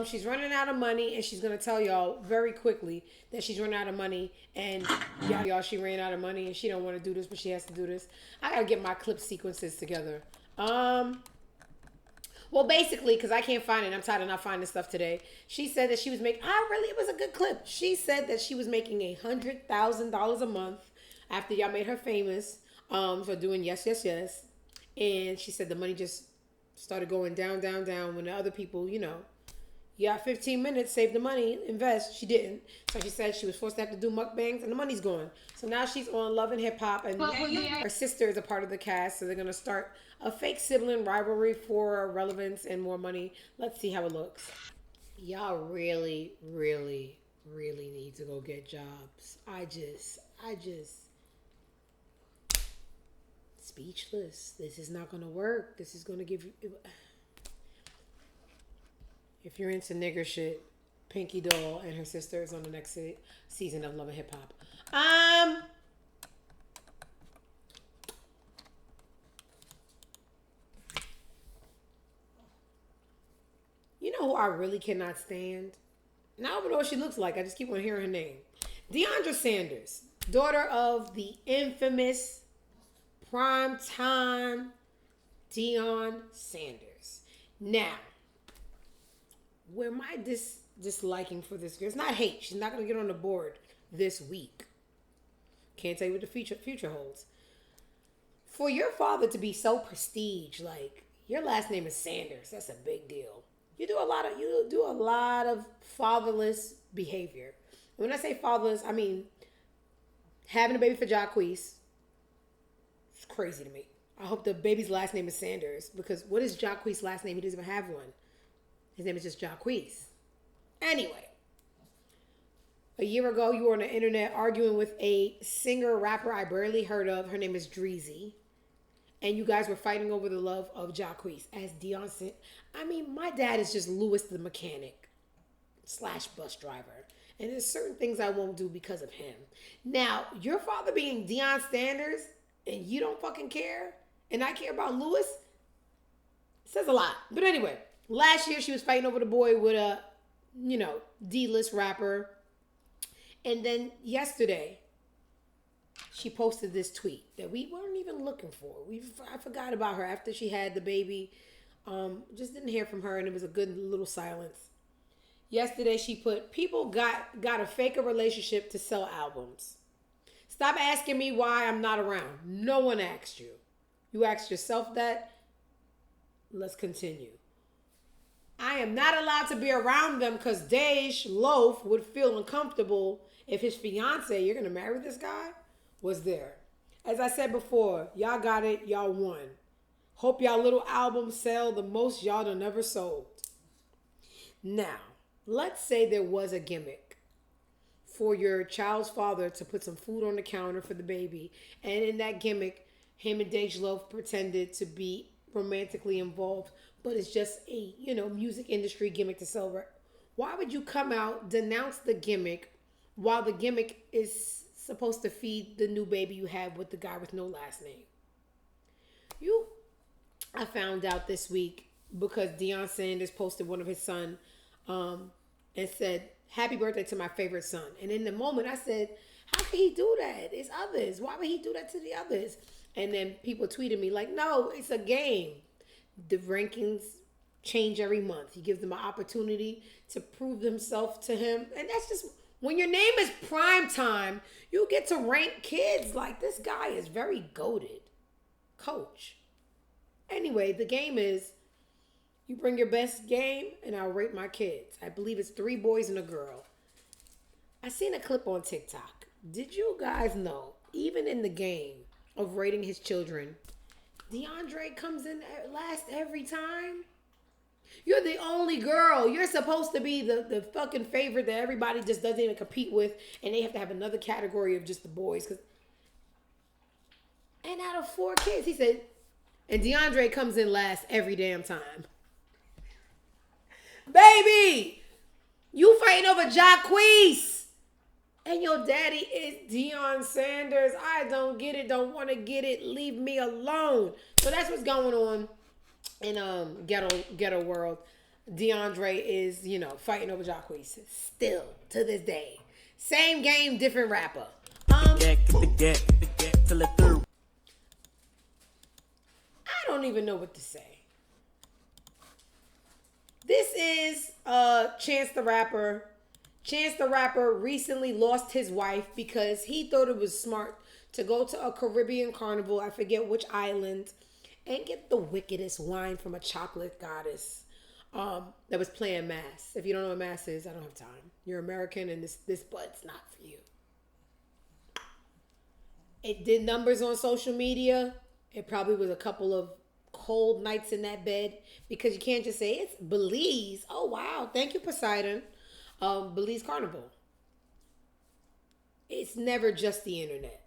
She's running out of money, and she's gonna tell y'all very quickly that she's running out of money. And y'all, she ran out of money, and she don't want to do this, but she has to do this. I gotta get my clip sequences together. Well, basically, because I can't find it, I'm tired of not finding stuff today. She said that she was making. It was a good clip. She said that she was making $100,000 a month after y'all made her famous for doing Yes, Yes, Yes, and she said the money just started going down, down, down when the other people, you got 15 minutes, save the money, invest. She didn't. So she said she was forced to have to do mukbangs, and the money's gone. So now she's on Love and Hip Hop, and her sister is a part of the cast. So they're going to start a fake sibling rivalry for relevance and more money. Let's see how it looks. Y'all really, really, really need to go get jobs. I just speechless. This is not going to work. This is going to give you... If you're into nigger shit, Pinky Doll and her sister is on the next season of Love and Hip Hop. You know who I really cannot stand? And I don't know what she looks like. I just keep on hearing her name. Deandra Sanders, daughter of the infamous primetime Deion Sanders. Now, where my disliking for this girl, it's not hate. She's not going to get on the board this week. Can't tell you what the future holds. For your father to be so prestige, like your last name is Sanders, that's a big deal. You do a lot of fatherless behavior. When I say fatherless, I mean having a baby for Jacquees. It's crazy to me. I hope the baby's last name is Sanders, because what is Jacquees' last name? He doesn't even have one. His name is just Jacquees. Anyway, a year ago, you were on the internet arguing with a singer, rapper I barely heard of. Her name is Dreezy. And you guys were fighting over the love of Jacquees. As Deion said, I mean, my dad is just Louis the mechanic / bus driver. And there's certain things I won't do because of him. Now, your father being Deion Sanders, and you don't fucking care, and I care about Louis, says a lot. But anyway, last year she was fighting over the boy with a, D-list rapper. And then yesterday, she posted this tweet that we weren't even looking for. I forgot about her after she had the baby. Just didn't hear from her, and it was a good little silence. yesterday she put, people got to fake a relationship to sell albums. Stop asking me why I'm not around. No one asked you. You asked yourself that. Let's continue. I am not allowed to be around them because Dej Loaf would feel uncomfortable if his fiance, you're going to marry this guy, was there. As I said before, y'all got it. Y'all won. Hope y'all little albums sell the most y'all done ever sold. Now, let's say there was a gimmick for your child's father to put some food on the counter for the baby. And in that gimmick, him and Dej Loaf pretended to be romantically involved, but it's just a, music industry gimmick to sell. Why would you come out, denounce the gimmick, while the gimmick is supposed to feed the new baby you have with the guy with no last name? I found out this week because Deion Sanders posted one of his son and said, "Happy birthday to my favorite son." And in the moment I said, how could he do that? It's others. Why would he do that to the others? And then people tweeted me like, no, it's a game. The rankings change every month. He gives them an opportunity to prove themselves to him. And that's just, when your name is prime time, you get to rank kids like, this guy is very goated. Coach. Anyway, the game is, you bring your best game and I'll rate my kids. I believe it's 3 boys and a girl. I seen a clip on TikTok. Did you guys know, even in the game of rating his children, DeAndre comes in last every time? You're the only girl. You're supposed to be the fucking favorite that everybody just doesn't even compete with, and they have to have another category of just the boys. And out of 4 kids, he said, and DeAndre comes in last every damn time. Baby, you fighting over Jacquees. And your daddy is Deion Sanders. I don't get it. Don't want to get it. Leave me alone. So that's what's going on in ghetto world. DeAndre is, fighting over Jacquees. Still to this day. Same game, different rapper. I don't even know what to say. This is Chance the Rapper. Chance the Rapper recently lost his wife because he thought it was smart to go to a Caribbean carnival, I forget which island, and get the wickedest wine from a chocolate goddess that was playing mass. If you don't know what mass is, I don't have time. You're American and this butt's not for you. It did numbers on social media. It probably was a couple of cold nights in that bed because you can't just say it's Belize. Oh, wow. Thank you, Poseidon. Belize Carnival. It's never just the internet.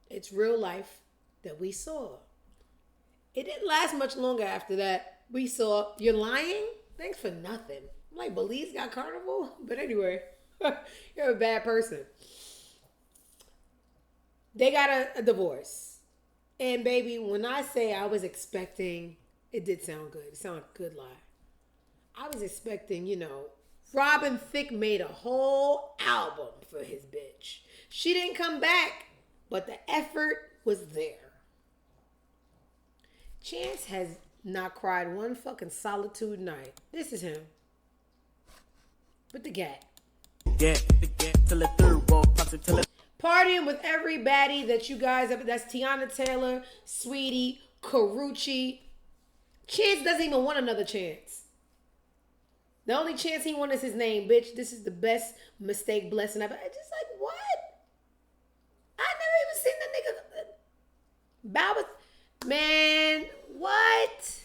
It's real life that we saw. It didn't last much longer after that. We saw, you're lying? Thanks for nothing. I'm like, Belize got Carnival? But anyway, you're a bad person. They got a divorce. And baby, when I say I was expecting, it did sound good. It sounded like a good lie. I was expecting, Robin Thicke made a whole album for his bitch. She didn't come back, but the effort was there. Chance has not cried one fucking solitude night. This is him. With the gat. Partying with every baddie that you guys have. That's Tiana Taylor, Sweetie, Karuchi. Chance doesn't even want another chance. The only chance he wants is his name, bitch. This is the best mistake blessing ever. Just like, what? I never even seen the nigga bow with. Man, what?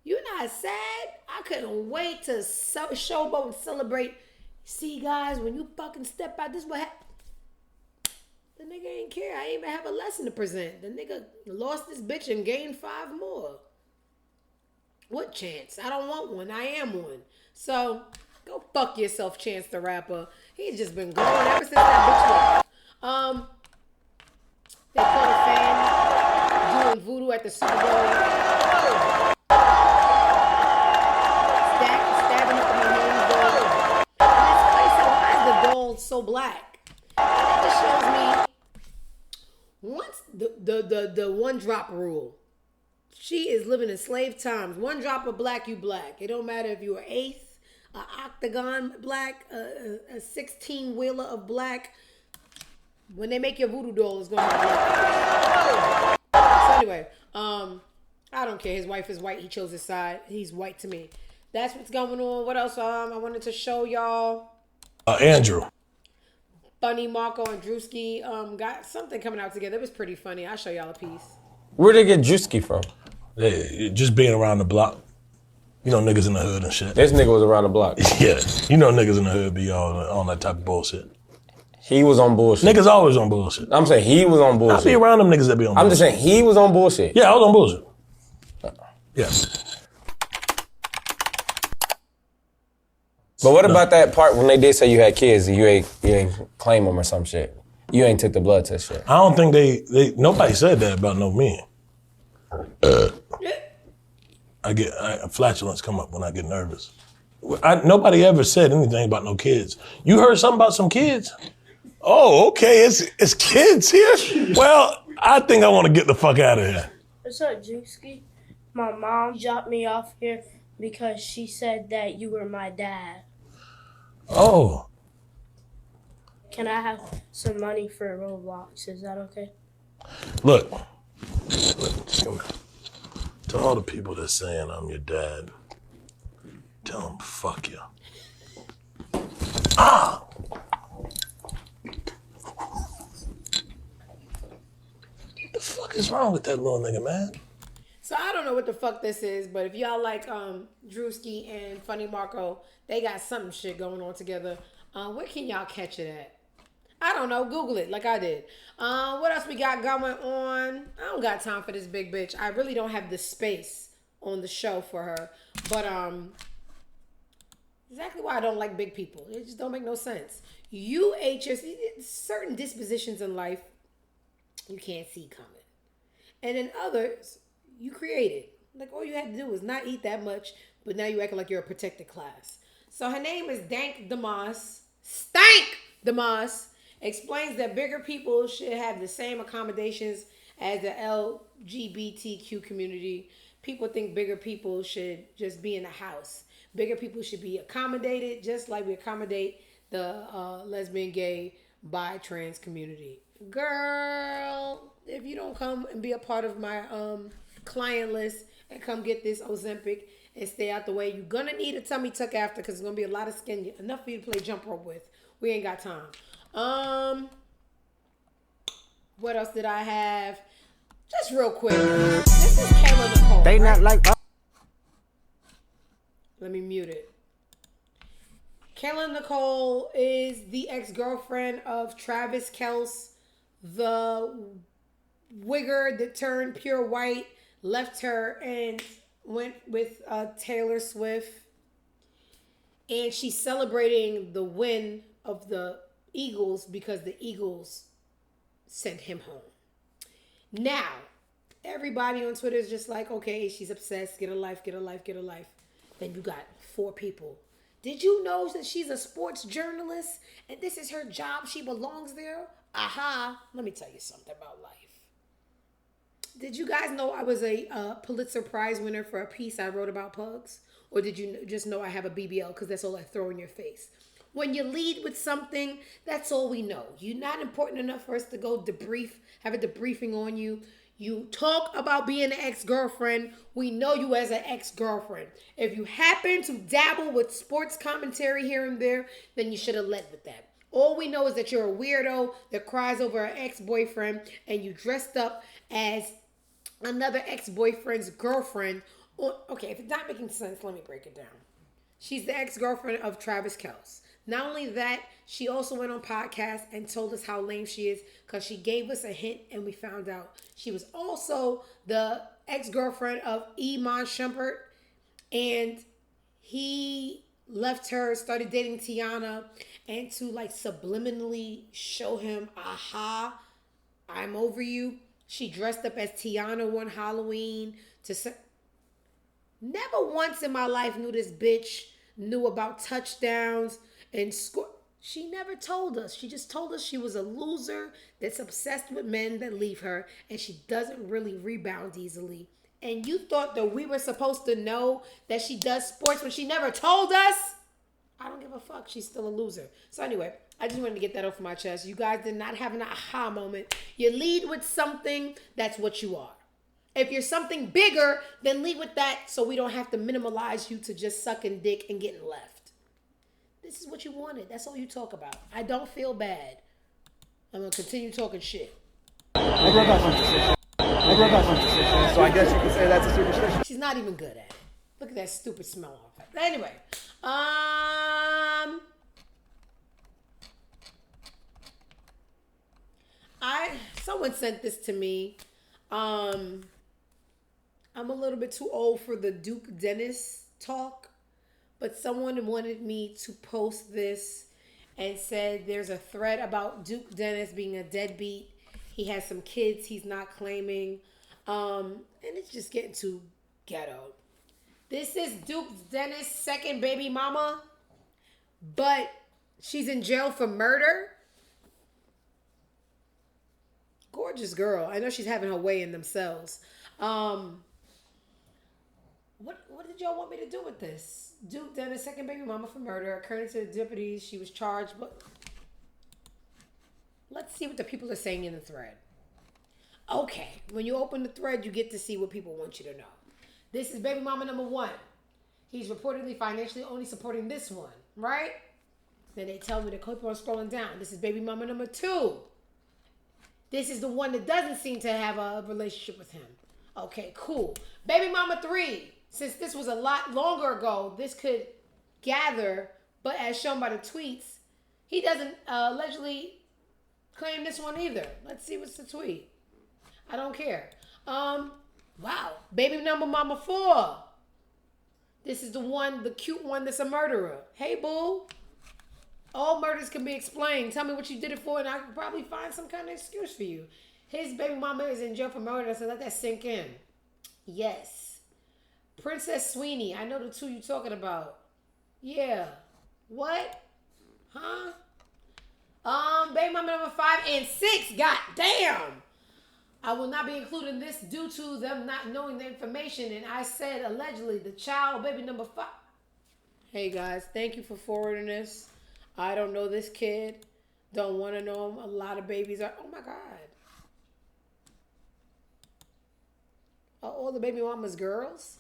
You not sad? I couldn't wait to showboat and celebrate. See, guys, when you fucking step out, this is what happened. The nigga ain't care. I ain't even have a lesson to present. The nigga lost this bitch and gained 5 more. What chance? I don't want one. I am one. So, go fuck yourself, Chance the Rapper. He's just been going ever since that bitch left. They caught a fan doing voodoo at the Super Bowl. Stabbing up in the nose dog. Let's face it, why is the doll so black? It just shows me once the one drop rule. She is living in slave times. 1 drop of black, you black. It don't matter if you're 1/8 a octagon black, a 16-wheeler of black. When they make your voodoo doll, it's gonna be black. So anyway, I don't care. His wife is white. He chose his side. He's white to me. That's what's going on. What else? I wanted to show y'all. Andrew. Funny Marco and Drewski got something coming out together. It was pretty funny. I'll show y'all a piece. Where'd they get Drewski from? Yeah, just being around the block. You know niggas in the hood and shit. This nigga was around the block. Yeah. You know niggas in the hood be all on that type of bullshit. He was on bullshit. Niggas always on bullshit. I'm saying he was on bullshit. I be around them niggas that be on bullshit. I'm just saying he was on bullshit. Yeah, I was on bullshit. Yeah. But what about that part when they did say you had kids and you ain't claim them or some shit? You ain't took the blood test yet. I don't think they nobody said that about no men. I get flatulence come up when I get nervous. Nobody ever said anything about no kids. You heard something about some kids? Oh, okay, it's kids here? Well, I think I want to get the fuck out of here. What's up, Drewski? My mom dropped me off here because she said that you were my dad. Oh. Can I have some money for Roblox? Is that okay? Look, to all the people that's saying I'm your dad, tell them fuck you. Ah! What the fuck is wrong with that little nigga, man? So I don't know what the fuck this is, but if y'all like Drewski and Funny Marco, they got some shit going on together. Where can y'all catch it at? I don't know. Google it like I did. What else we got going on? I don't got time for this big bitch. I really don't have the space on the show for her. But exactly why I don't like big people. It just don't make no sense. You certain dispositions in life you can't see coming. And in others, you created. Like all you had to do was not eat that much, but now you acting like you're a protected class. So her name is Stank Demas. Explains that bigger people should have the same accommodations as the LGBTQ community. People think bigger people should just be in the house. Bigger people should be accommodated just like we accommodate the lesbian, gay, bi, trans community. Girl, if you don't come and be a part of my client list and come get this Ozempic and stay out the way, you're gonna need a tummy tuck after because there's gonna be a lot of skin, enough for you to play jump rope with. We ain't got time. What else did I have? Just real quick. This is Kayla Nicole. They not like. Let me mute it. Kayla Nicole is the ex-girlfriend of Travis Kelce, the wigger that turned pure white, left her and went with Taylor Swift. And she's celebrating the win of the Eagles because the Eagles sent him home. Now, everybody on Twitter is just like, okay, she's obsessed. Get a life, get a life, get a life. Then you got 4 people. Did you know that she's a sports journalist and this is her job? She belongs there? Aha. Let me tell you something about life. Did you guys know I was a Pulitzer Prize winner for a piece I wrote about pugs? Or did you just know I have a BBL because that's all I throw in your face? When you lead with something, that's all we know. You're not important enough for us to go have a debriefing on you. You talk about being an ex-girlfriend. We know you as an ex-girlfriend. If you happen to dabble with sports commentary here and there, then you should have led with that. All we know is that you're a weirdo that cries over an ex-boyfriend and you dressed up as another ex-boyfriend's girlfriend. Okay, if it's not making sense, let me break it down. She's the ex-girlfriend of Travis Kelce. Not only that, she also went on podcast and told us how lame she is because she gave us a hint and we found out. She was also the ex-girlfriend of Iman Shumpert, and he left her, started dating Tiana, and to like subliminally show him, aha, I'm over you. She dressed up as Tiana one Halloween to never once in my life knew about touchdowns and score. She never told us. She just told us she was a loser that's obsessed with men that leave her and she doesn't really rebound easily. And you thought that we were supposed to know that she does sports when she never told us? I don't give a fuck. She's still a loser. So anyway, I just wanted to get that off my chest. You guys did not have an aha moment. You lead with something, that's what you are. If you're something bigger, then lead with that so we don't have to minimalize you to just sucking dick and getting left. This is what you wanted. That's all you talk about. I don't feel bad. I'm going to continue talking shit. I grew up on superstition, so I guess you could say that's a superstition. She's not even good at it. Look at that stupid smell on her. But anyway, someone sent this to me. I'm a little bit too old for the Duke Dennis talk, but someone wanted me to post this and said there's a thread about Duke Dennis being a deadbeat. He has some kids he's not claiming. And it's just getting too ghetto. This is Duke Dennis' second baby mama, but she's in jail for murder. Gorgeous girl. I know she's having her way in themselves. What did y'all want me to do with this? Duke Dennis, second baby mama for murder. According to the deputies, she was charged. But let's see what the people are saying in the thread. Okay, when you open the thread, you get to see what people want you to know. This is baby mama number 1. He's reportedly financially only supporting this one, right? Then they tell me to keep on scrolling down. This is baby mama number 2. This is the one that doesn't seem to have a relationship with him. Okay, cool. Baby mama 3. Since this was a lot longer ago, this could gather, but as shown by the tweets, he doesn't allegedly claim this one either. Let's see what's the tweet. I don't care. Wow. Baby number mama 4. This is the one, the cute one that's a murderer. Hey, boo. All murders can be explained. Tell me what you did it for, and I can probably find some kind of excuse for you. His baby mama is in jail for murder, so let that sink in. Yes. Princess Sweeney. I know the two you talking about. Yeah. What? Huh? Baby mama number 5 and 6. God damn. I will not be including this due to them not knowing the information. And I said allegedly the child, baby number 5. Hey guys, thank you for forwarding this. I don't know this kid. Don't want to know him. A lot of babies are. Oh my God. Are all the baby mamas girls?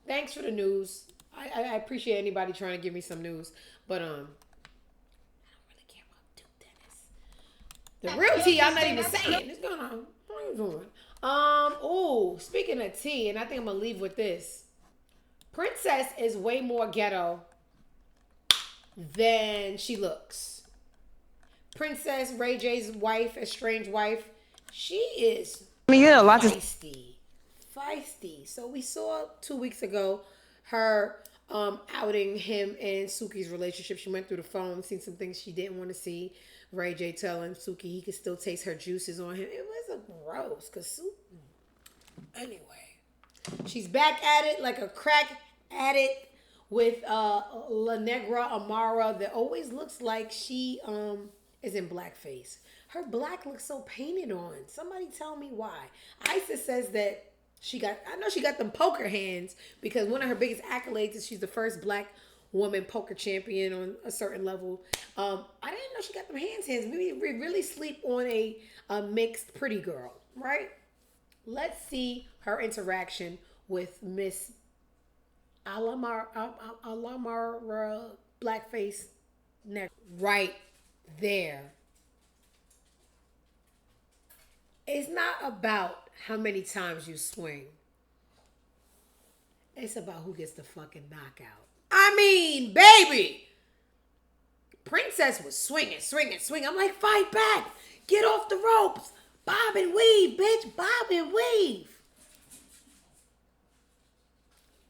Thanks for the news. I appreciate anybody trying to give me some news. But I don't really care about Duke Dennis. The real tea, I'm not even saying. What's going on? What are you doing? Oh, speaking of tea, and I think I'm gonna leave with this. Princess is way more ghetto than she looks. Princess, Ray J's wife, estranged wife, she is feisty. So we saw 2 weeks ago her outing him and Suki's relationship. She went through the phone, seen some things she didn't want to see. Ray J telling Suki he could still taste her juices on him. It was a gross, cause anyway. She's back at it like a crack addict with La Negra Amara that always looks like she is in blackface. Her black looks so painted on. Somebody tell me why. Isis says that I know she got them poker hands because one of her biggest accolades is she's the first black woman poker champion on a certain level. I didn't know she got them hands. We really sleep on a mixed pretty girl, right? Let's see her interaction with Miss Alamara blackface neck right there. It's not about how many times you swing. It's about who gets the fucking knockout. I mean, baby. Princess was swinging. I'm like, fight back. Get off the ropes. Bob and weave, bitch. Bob and weave.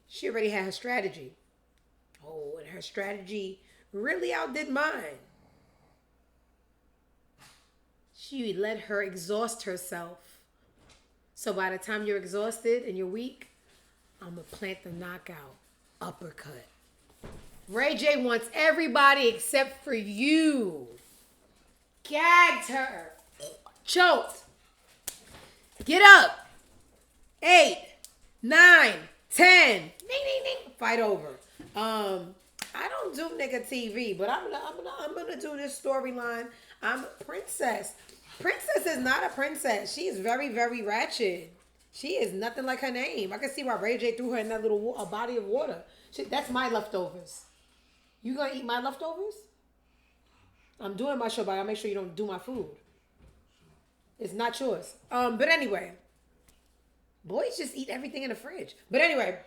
She already had her strategy. Oh, and her strategy really outdid mine. She let her exhaust herself. So by the time you're exhausted and you're weak, I'm going to plant the knockout uppercut. Ray J wants everybody except for you. Gagged her. Choked. Get up. 8, 9, 10. Ding, ding, ding. Fight over. I don't do nigga TV, but I'm gonna do this storyline. I'm a princess. Princess is not a princess. She is very, very ratchet. She is nothing like her name. I can see why Ray J threw her in that little a body of water. That's my leftovers. You gonna eat my leftovers? I'm doing my show, but I gotta make sure you don't do my food. It's not yours. But anyway, boys just eat everything in the fridge. But anyway,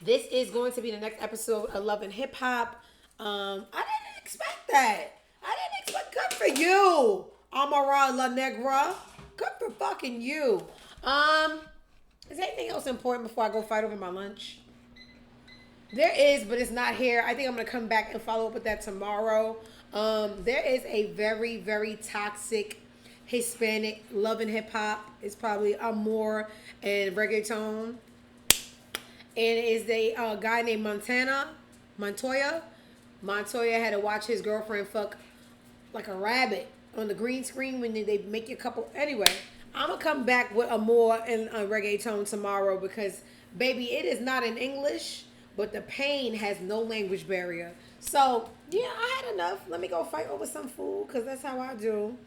this is going to be the next episode of Love and Hip Hop. I didn't expect that. I didn't expect. Good for you, Amara La Negra. Good for fucking you. Is there anything else important before I go fight over my lunch? There is, but it's not here. I think I'm gonna come back and follow up with that tomorrow. There is a very, very toxic Hispanic love and hip hop. It's probably Amor and reggaeton. And it is a guy named Montoya. Montoya had to watch his girlfriend fuck like a rabbit on the green screen when they make you a couple. Anyway, I'm going to come back with Amor and reggaeton tomorrow because, baby, it is not in English, but the pain has no language barrier. So, yeah, I had enough. Let me go fight over some food because that's how I do.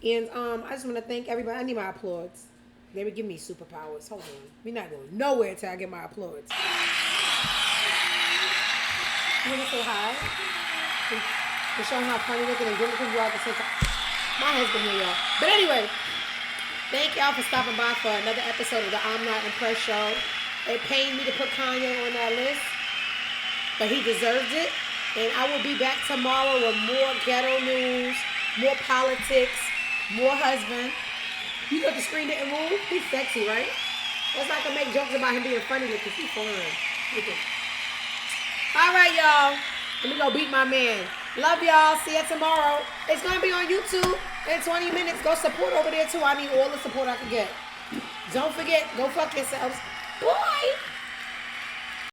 And I just want to thank everybody. I need my applause. They would give me superpowers. Hold on. We're not going nowhere till I get my applause. You want to say hi? To show how funny looking and good looking you are at the same time. My husband here, y'all. But anyway, thank y'all for stopping by for another episode of the I'm Not Impressed show. It pained me to put Kanye on that list, but he deserved it. And I will be back tomorrow with more ghetto news, more politics, more husband. You thought the screen didn't move? He's sexy, right? That's like I can make jokes about him being funny because he's fun. All right, y'all. Let me go beat my man. Love y'all. See you tomorrow. It's going to be on YouTube in 20 minutes. Go support over there, too. I need all the support I can get. Don't forget, go fuck yourselves. Boy.